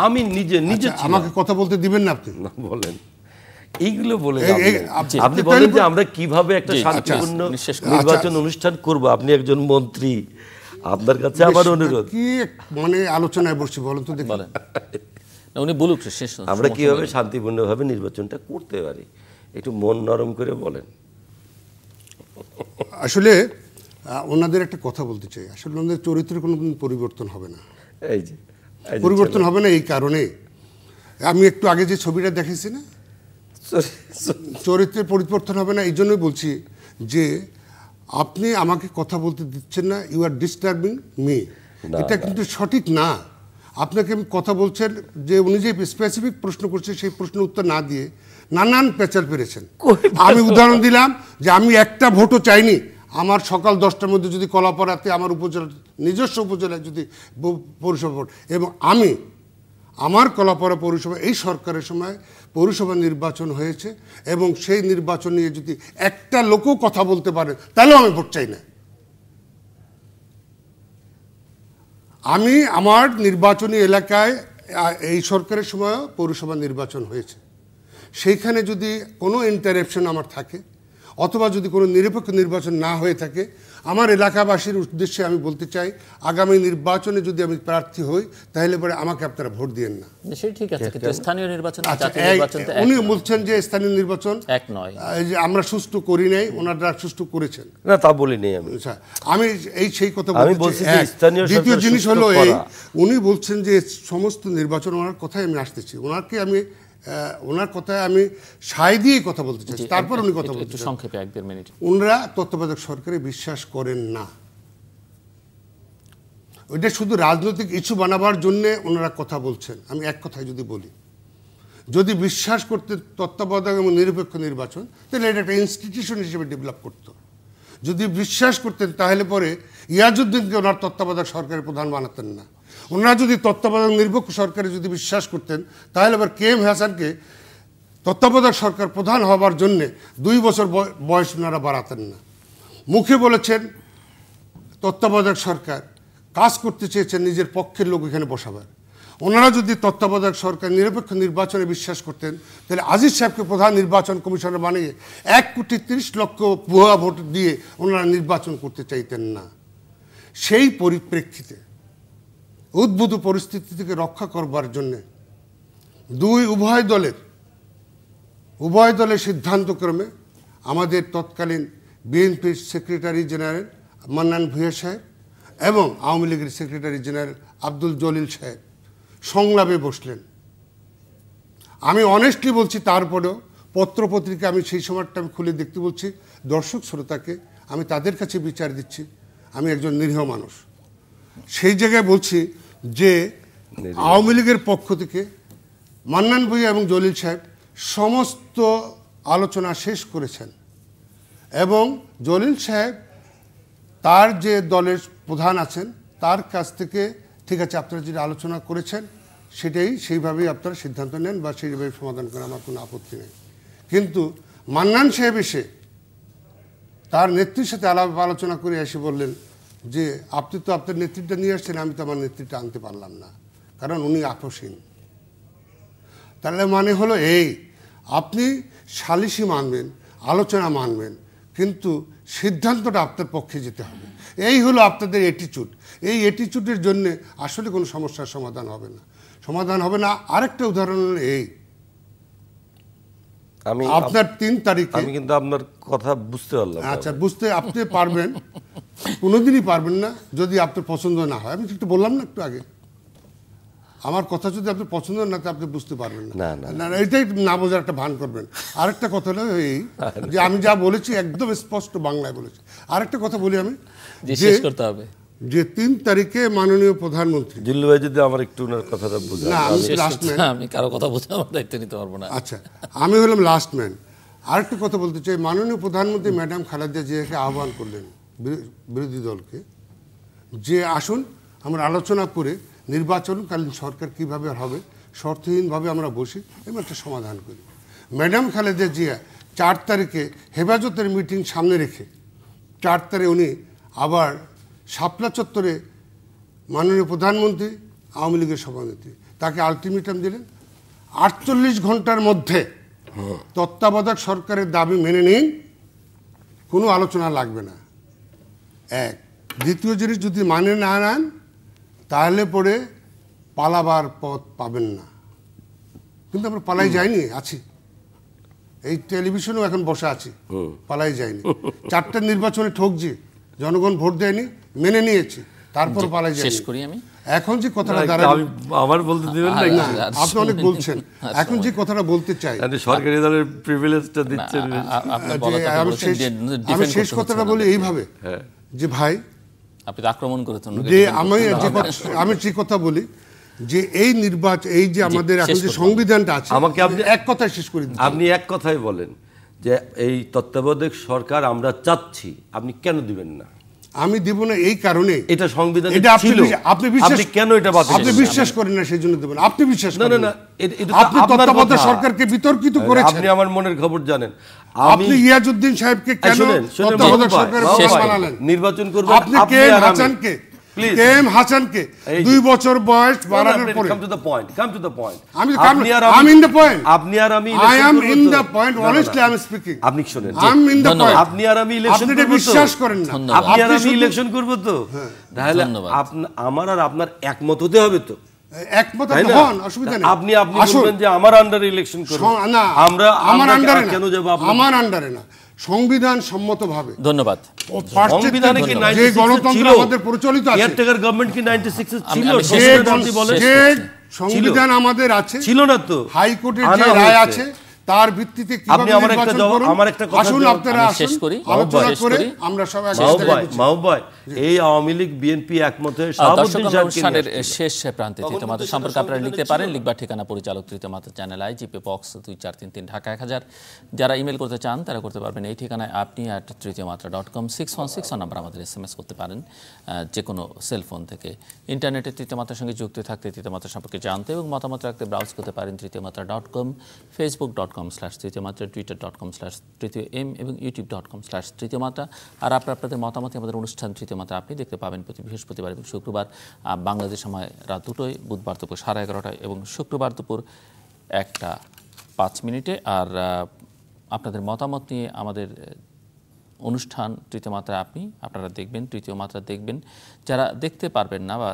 আমি নিজে আমাকে কথা বলতে দিবেন না আপনি? না, বলেন। এইগুলো বলে আপনি বলেন যে আমরা কিভাবে একটা শান্তিপূর্ণ নির্বাচন অনুষ্ঠান করব। আপনি একজন মন্ত্রী, আপনার কাছে আমার অনুরোধ। কি মানে আলোচনায় বসছি বলেন তো দেখি। উনি বলুক আমরা কিভাবে শান্তিপূর্ণভাবে নির্বাচনটা করতে পারি, একটু মন নরম করে বলেন। আসলে ওনাদের একটা কথা বলতে চাই, আসলে ওনাদের চরিত্রের কোনো পরিবর্তন হবে না। এই যে পরিবর্তন হবে না এই কারণে, আমি একটু আগে যে ছবিটা দেখেছি না, চরিত্রের পরিবর্তন হবে না এই জন্যই বলছি যে আপনি আমাকে কথা বলতে দিচ্ছেন না, ইউ আর ডিস্টার্বিং মি। এটা কিন্তু সঠিক না। আপনাকে আমি কথা বলছেন যে উনি যে স্পেসিফিক প্রশ্ন করছে সেই প্রশ্নের উত্তর না দিয়ে নানান পেঁচাল পেরেছেন। আমি উদাহরণ দিলাম যে আমি একটা ভোটও চাইনি। আমার সকাল 10টার মধ্যে যদি কলাপাড়াতে আমার উপজেলা নিজস্ব উপজেলায় যদি পৌরসভা ভোট, এবং আমি আমার কলাপাড়া পৌরসভা এই সরকারের সময় পৌরসভা নির্বাচন হয়েছে, এবং সেই নির্বাচন নিয়ে যদি একটা লোকও কথা বলতে পারে তাহলেও আমি ভোট চাই না। আমি আমার নির্বাচনী এলাকায় এই সরকারের সময় পৌরসভা নির্বাচন হয়েছে, সেইখানে যদি কোনো ইন্টারাপশন আমার থাকে অথবা যদি কোনো নিরপেক্ষ নির্বাচন না হয়ে থাকে, আমার এলাকাবাসীর উদ্দেশ্যে আমি বলতে চাই, আগামী নির্বাচনে যদি আমি প্রার্থী হই তাহলে পরে আমাকে আপনারা ভোট দিয়েন না। ঠিক আছে, কিন্তু স্থানীয় নির্বাচন, উনি বলছেন যে স্থানীয় নির্বাচন এক নয়, যে আমরা সুষ্ঠু করি নাই, ওনারা সুষ্ঠু করেছেন। না, তা বলি নেই আমি। আমি সেই কথা বলছি। দ্বিতীয় জিনিস হলো এই, উনি বলছেন যে সমস্ত নির্বাচন, ওনার কথায় আমি আসতেছি, ওনার কথায় আমি সায় দিয়ে কথা বলতে চাই, তারপর উনি কথা বলতে চান। সংক্ষেপে 1-1.5 মিনিট। ওনারা তত্ত্বাবধায়ক সরকারে বিশ্বাস করেন না, ওইটা শুধু রাজনৈতিক ইস্যু বানাবার জন্যে ওনারা কথা বলছেন। আমি এক কথায় যদি বলি, যদি বিশ্বাস করতে তত্ত্বাবধায়ক এবং নিরপেক্ষ নির্বাচন, তাহলে এটা একটা ইনস্টিটিউশন হিসেবে ডেভেলপ করতো। যদি বিশ্বাস করতেন তাহলে পরে ইয়াজউদ্দিনকে ওনার তত্ত্বাবধায়ক সরকারের প্রধান বানাতেন না। ওনারা যদি তত্ত্বাবধায়ক নিরপেক্ষ সরকারে যদি বিশ্বাস করতেন তাহলে আবার KM হাসানকে তত্ত্বাবধায়ক সরকার প্রধান হবার জন্যে 2 বছর বয়স ওনারা বাড়াতেন না। মুখে বলেছেন তত্ত্বাবধায়ক সরকার, কাজ করতে চেয়েছেন নিজের পক্ষের লোক এখানে বসাবার। ওনারা যদি তত্ত্বাবধায়ক সরকার নিরপেক্ষ নির্বাচনে বিশ্বাস করতেন তাহলে আজিজ সাহেবকে প্রধান নির্বাচন কমিশনার বানিয়ে 1,30,00,000 ভুয়া ভোট দিয়ে ওনারা নির্বাচন করতে চাইতেন না। সেই পরিপ্রেক্ষিতে উদ্ভূত পরিস্থিতি থেকে রক্ষা করবার জন্যে উভয় দলের সিদ্ধান্তক্রমে আমাদের তৎকালীন বিএনপির সেক্রেটারি জেনারেল মান্নান ভূঁইয়া সাহেব এবং আওয়ামী লীগের সেক্রেটারি জেনারেল আব্দুল জলিল সাহেব সংলাপে বসলেন। আমি অনেস্টলি বলছি, তারপরেও পত্রপত্রিকা আমি সেই সময়টা আমি খুলে দেখতে বলছি দর্শক শ্রোতাকে, আমি তাদের কাছে বিচার দিচ্ছি, আমি একজন নিরীহ মানুষ। সেই জায়গায় বলছি যে আওয়ামী লীগের পক্ষ থেকে মান্নান ভূঁইয়া এবং জলিল সাহেব সমস্ত আলোচনা শেষ করেছেন এবং জলিল সাহেব তার যে দলের প্রধান আছেন তার কাছ থেকে, ঠিক আছে আপনারা যেটা আলোচনা করেছেন সেইভাবেই আপনারা সিদ্ধান্ত নেন বা সেইভাবে সমাধান করেন, আমার কোনো আপত্তি নেই। কিন্তু মান্নান সাহেব এসে তার নেত্রীর সাথে আলোচনা করে এসে বললেন যে আপনি তো আপনার নেতৃত্বটা নিয়ে আসছেন, আমি তো আমার নেতৃত্বটা আনতে পারলাম না, কারণ উনি আপোষহীন। তাহলে মানে হলো এই, আপনি সালিসি মানবেন, আলোচনা মানবেন, কিন্তু সিদ্ধান্তটা আপনার পক্ষে যেতে হবে। এই হলো আপনাদের অ্যাটিটিউড। এই অ্যাটিটিউডের জন্য আসলে কোনো সমস্যার সমাধান হবে না। আরেকটা উদাহরণ হলো এই, আপনার 3 তারিখে, আমি কিন্তু আপনার কথা বুঝতে পারলাম। আচ্ছা, বুঝতে আপনি পারবেন, কোনোদিনই পারবেন না যদি আপনার পছন্দ না হয়। আমি একটু বললাম না একটু আগে, আমার কথা যদি আপনার পছন্দ না হয় আপনি বুঝতে পারবেন না, এইটাই না বোঝার একটা ভান করবেন। আরেকটা কথা হলো এই যে আমি যা বলেছি একদম স্পষ্ট বাংলায় বলেছি। আরেকটা কথা বলি আমি, যে 3 তারিখে মাননীয় প্রধানমন্ত্রী, জিল্লু ভাই যদি আমার একটু ওনার কথাটা বুঝান। না, আমি লাস্ট ম্যান, আমি কারো কথা বোঝানোর দায়িত্ব নিতে পারবো না। আচ্ছা, আমি হলাম লাস্ট ম্যান। আরেকটা কথা বলতে চাই, মাননীয় প্রধানমন্ত্রী ম্যাডাম খালেদা জিয়াকে আহ্বান করলেন বিরোধী দলকে যে আসুন আমরা আলোচনা করে নির্বাচনকালীন সরকার কীভাবে হবে শর্তহীনভাবে আমরা বসি এবং একটা সমাধান করি। ম্যাডাম খালেদা জিয়া 4 তারিখে হেফাজতের মিটিং সামনে রেখে 4 তারিখে উনি আবার শাপলা চত্বরে মাননীয় প্রধানমন্ত্রী, আওয়ামী লীগের সভানেত্রী তাকে আলটিমেটাম দিলেন 48 ঘন্টার মধ্যে তত্ত্বাবধায়ক সরকারের দাবি মেনে নিন, কোনো আলোচনা লাগবে না। এক, দ্বিতীয় জিনিস, যদি মানে না নেন তাহলে পরে পালাবার পথ পাবেন না। কিন্তু আমরা পালাই যাইনি, আছি, এই টেলিভিশনেও এখন বসে আছি, পালাই যাইনি। 4টা নির্বাচনে ঠকছি, জনগণ ভোট দেয়নি, মেনে নিয়েছি, তারপর পালাই যাইনি। শেষ করি আমি। এখন যে কথাটা দাঁড়ায়, আমার বলতে দিবেন না, আপনি অনেক বলছেন, এখন যে কথাটা বলতে চাই, সরকারি দলের প্রিভিলেজটা দিচ্ছেন। আমি শেষ কথাটা বলি এইভাবে যে ভাই, আপনি আক্রমণ করেছেন যে আমি যে কথা বলি যে এই নির্বাচন, এই যে আমাদের এখন যে সংবিধানটা আছে, আমাকে আপনি এক কথায় শেষ করে দিন। আপনি এক কথায় বলেন যে এই তত্ত্বাবধায়ক সরকার আমরা চাচ্ছি, আপনি কেন দিবেন না? আমি দেব না এই কারণে, এটা সংবিধানে ছিল, আপনি কেন এটা বাতিল, আপনি বিশ্বাস করেন না সেই জন্য দেবেন। আপনি বিশ্বাস করেন না, আপনি তত্ত্বাবধায়ক সরকারকে বিতর্কিত করেছেন, আপনি আমার মনের খবর জানেন। আপনি ইয়াজউদ্দিন সাহেবকে কেন তত্ত্বাবধায়ক সরকারের প্রধান বানালেন? নির্বাচন করব আপনি কে হাসানকে প্লিজ কে এম হাসানকে 2 বছর বয়স বাড়ানোর পরে কাম টু দ্য পয়েন্ট আমি ইন দ্য পয়েন্ট আপনি আর আমি I am in the point honestly I am speaking আপনি শুনেন I am in the point আপনি আর আমি ইলেকশন আপনি করব তো বিশ্বাস করেন না আপনি আর আমি ইলেকশন করব তো তাহলে আমার আর আপনার একমত হতে হবে তো একমত হন অসুবিধা নেই আপনি বলবেন যে আমার আন্ডারে ইলেকশন করব না আমরা আমার আন্ডারে কেন যাব আমার আন্ডারে না সংবিধান সম্মতভাবে ধন্যবাদ সংবিধানে কি যে গণতন্ত্র আমাদের প্রচলিত আছে কেয়ারটেকার গভর্নমেন্ট কি 96 ছিল যে সংবিধান আমাদের আছে ছিল না তো হাইকোর্টের যে রায় আছে তার ভিত্তিতে কিভাবে নির্বাচন করুন আমার একটা কথা আসুন আপনারা শেষ করি আলোচনা করে আমরা সবাই মাহবুব ভাই এই আওয়ামী লীগ বিএনপি একমত হয়ে শাহাবুদ্দিন সাহেবের শেষ প্রান্তে তৃতীয় মাত্রা সম্পর্কে আপনারা লিখতে পারেন। লিখবার ঠিকানা পরিচালক তৃতীয় মাত্রা চ্যানেল IGP বক্স 2433 ঢাকা 1000। যারা ইমেল করতে চান তারা করতে পারবেন এই ঠিকানায় আপনি @tritiyomaatra.com 616 নাম্বার আমাদের SMS করতে পারেন যে কোনো সেলফোন থেকে। ইন্টারনেটে তৃতীয় মাত্রার সঙ্গে যুক্ত থাকতে তৃতীয় মাত্রা সম্পর্কে জানতে এবং মতামত রাখতে ব্রাউজ করতে পারেন tritiyomatra.com, facebook.com/তৃতীয়মাত্রা, twitter.com/তৃতীয়ম এবং youtube.com/তৃতীয়মাত্রা। আর আপনাদের মতামত আমাদের অনুষ্ঠান তৃতীয় মাত্রা আপনি দেখতে পাবেন প্রতি বৃহস্পতিবার এবং শুক্রবার বাংলাদেশ সময় রাত 2টায়, বুধবার দুপুর 11:30টায় এবং শুক্রবার দুপুর 1:05 আর আপনাদের মতামত নিয়ে আমাদের অনুষ্ঠান তৃতীয় মাত্রা আপনারা দেখবেন, তৃতীয় মাত্রা দেখবেন। যারা দেখতে পারবেন না বা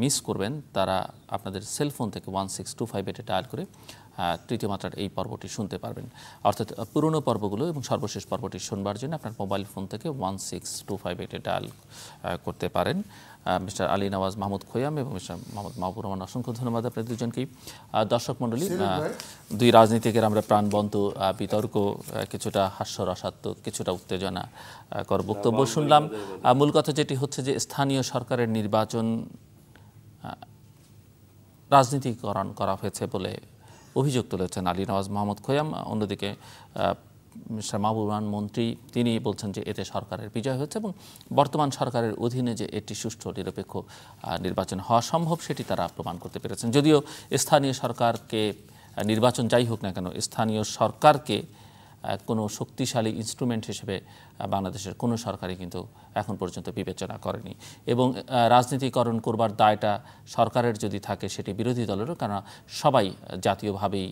মিস করবেন তারা আপনাদের সেলফোন থেকে 16258 ডায়াল করে তৃতীয় মাত্রার এই পর্বটি শুনতে পারবেন। অর্থাৎ পুরনো পর্বগুলো এবং সর্বশেষ পর্বটি শুনবার জন্য আপনার মোবাইল ফোন থেকে 16258 ডায়াল করতে পারেন। মিস্টার আলী নওয়াজ মাহমুদ খোয়াম এবং মিস্টার মোহাম্মদ মাহবুব রহমান, অসংখ্য ধন্যবাদ আপনাদের দুজনকেই। দর্শক মণ্ডলী, দুই রাজনীতিকের আমরা প্রাণবন্ত বিতর্ক, কিছুটা হাস্যরসাত্মক, কিছুটা উত্তেজনা কর বক্তব্য শুনলাম। মূল কথা যেটি হচ্ছে যে স্থানীয় সরকারের নির্বাচন রাজনীতিকরণ করা হয়েছে বলে অভিযোগ তুলেছেন আলী নওয়াজ মাহমুদ খোয়াম। অন্যদিকে মিস্টার মাহবুব রহমান মন্ত্রী তিনি বলছেন যে এতে সরকারের বিজয় হচ্ছে এবং বর্তমান সরকারের অধীনে যে এটি সুষ্ঠু নিরপেক্ষ নির্বাচন হওয়া সম্ভব সেটি তারা প্রমাণ করতে পেরেছেন। যদিও স্থানীয় সরকারকে নির্বাচন যাই হোক না কেন, স্থানীয় সরকারকে কোনো শক্তিশালী ইনস্ট্রুমেন্ট হিসেবে বাংলাদেশের কোনো সরকারই কিন্তু এখন পর্যন্ত বিবেচনা করেনি এবং রাজনীতিকরণ করবার দায়টা সরকারের যদি থাকে সেটি বিরোধী দলেরও, কারণ সবাই জাতীয়ভাবেই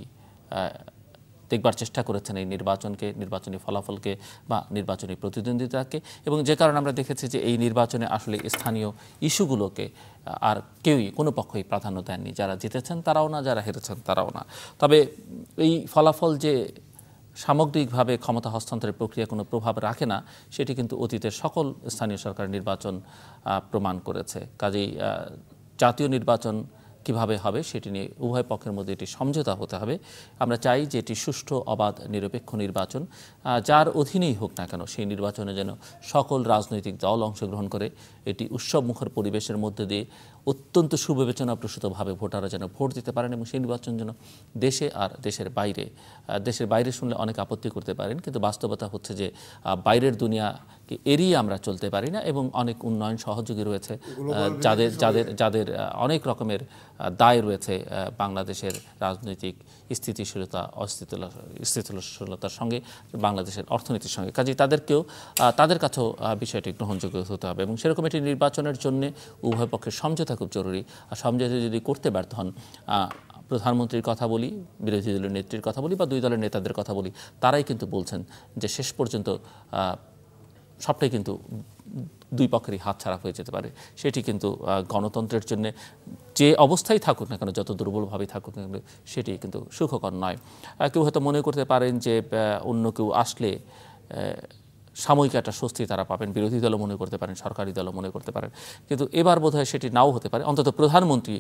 দেখবার চেষ্টা করেছেন এই নির্বাচনকে, নির্বাচনী ফলাফলকে বা নির্বাচনী প্রতিদ্বন্দ্বিতাকে, এবং যে কারণে আমরা দেখেছি যে এই নির্বাচনে আসলে স্থানীয় ইস্যুগুলোকে আর কেউই কোনো পক্ষই প্রাধান্য দেননি। যারা জিতেছেন তারাও না, যারা হেরেছেন তারাও না। তবে এই ফলাফল যে সামগ্রিকভাবে ক্ষমতা হস্তান্তরের প্রক্রিয়া কোনো প্রভাব রাখে না সেটি কিন্তু অতীতের সকল স্থানীয় সরকার নির্বাচন প্রমাণ করেছে। কাজেই জাতীয় নির্বাচন কিভাবে হবে সেটি নিয়ে উভয় পক্ষের মধ্যে এটি সমঝোতা হতে হবে। আমরা চাই যে এটি সুষ্ঠু, অবাধ, নিরপেক্ষ নির্বাচন, যার অধীনেই হোক না কেন সেই নির্বাচনে যেন সকল রাজনৈতিক দল অংশগ্রহণ করে এটি উৎসবমুখর পরিবেশের মধ্যে দিয়ে অত্যন্ত সুবিবেচনাপ্রসূতভাবে ভোটাররা যেন ভোট দিতে পারেন এবং সেই নির্বাচন যেন দেশে আর দেশের বাইরে শুনলে অনেক আপত্তি করতে পারেন, কিন্তু বাস্তবতা হচ্ছে যে বাইরের দুনিয়াকে এড়িয়ে আমরা চলতে পারি না এবং অনেক উন্নয়ন সহযোগী রয়েছে যাদের অনেক রকমের দায় রয়েছে বাংলাদেশের রাজনৈতিক স্থিতিশীলতা স্থিতিশীলতার সঙ্গে, বাংলাদেশের অর্থনীতির সঙ্গে। কাজেই তাদের কাছেও বিষয়টি গ্রহণযোগ্য হতে হবে এবং সেরকম একটি নির্বাচনের জন্য উভয় পক্ষের সমঝোতা খুব জরুরি। আর সমঝোতা যদি করতে ব্যর্থ হন, প্রধানমন্ত্রীর কথা বলি, বিরোধী দলের নেত্রীর কথা বলি বা দুই দলের নেতাদের কথা বলি, তারাই কিন্তু বলছেন যে শেষ পর্যন্ত সবটাই কিন্তু দুই পক্ষেরই হাতছাড়া হয়ে যেতে পারে। সেটি কিন্তু গণতন্ত্রের জন্য যে অবস্থায় থাকুক না কেন, যত দুর্বলভাবেই থাকুক না কেন, সেটি কিন্তু সুখকর নয়। কেউ হয়তো মনে করতে পারেন যে অন্য কেউ আসলে সাময়িক একটা স্বস্তি তারা পাবেন, বিরোধী দলও মনে করতে পারেন, সরকারি দলও মনে করতে পারেন, কিন্তু এবার বোধহয় সেটি নাও হতে পারে। অন্তত প্রধানমন্ত্রী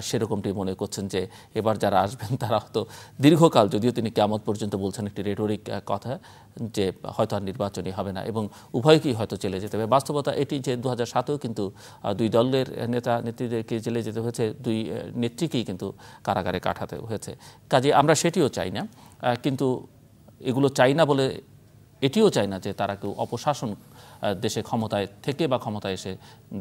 সেরকমটি মনে করছেন যে এবার যারা আসবেন তারা হয়তো দীর্ঘকাল, যদিও তিনি কিয়ামত পর্যন্ত বলছেন একটি রেটরিক কথা, যে হয়তো আর নির্বাচনই হবে না এবং উভয়কেই হয়তো জেলে যেতে হবে। বাস্তবতা এটি যে 2007-এও কিন্তু দুই দলের নেত্রীদেরকে জেলে যেতে হয়েছে, দুই নেত্রীকেই কিন্তু কারাগারে কাটাতে হয়েছে। কাজে আমরা সেটিও চাই না, কিন্তু এগুলো চাই না বলে এটিও চাই না যে তারা কেউ অপশাসন দেশে ক্ষমতায় থেকে বা ক্ষমতায় এসে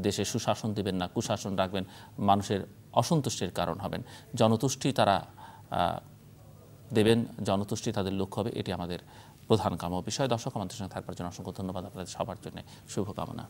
দেশে সুশাসন দেবেন না, কুশাসন রাখবেন, মানুষের অসন্তুষ্টির কারণ হবেন। জনতুষ্টি তারা দেবেন, জনতুষ্টি তাদের লক্ষ্য হবে, এটি আমাদের প্রধান কাম্য বিষয়। দর্শক, আমাদের সঙ্গে থাকবার জন্য অসংখ্য ধন্যবাদ। আপনাদের সবার জন্য শুভকামনা।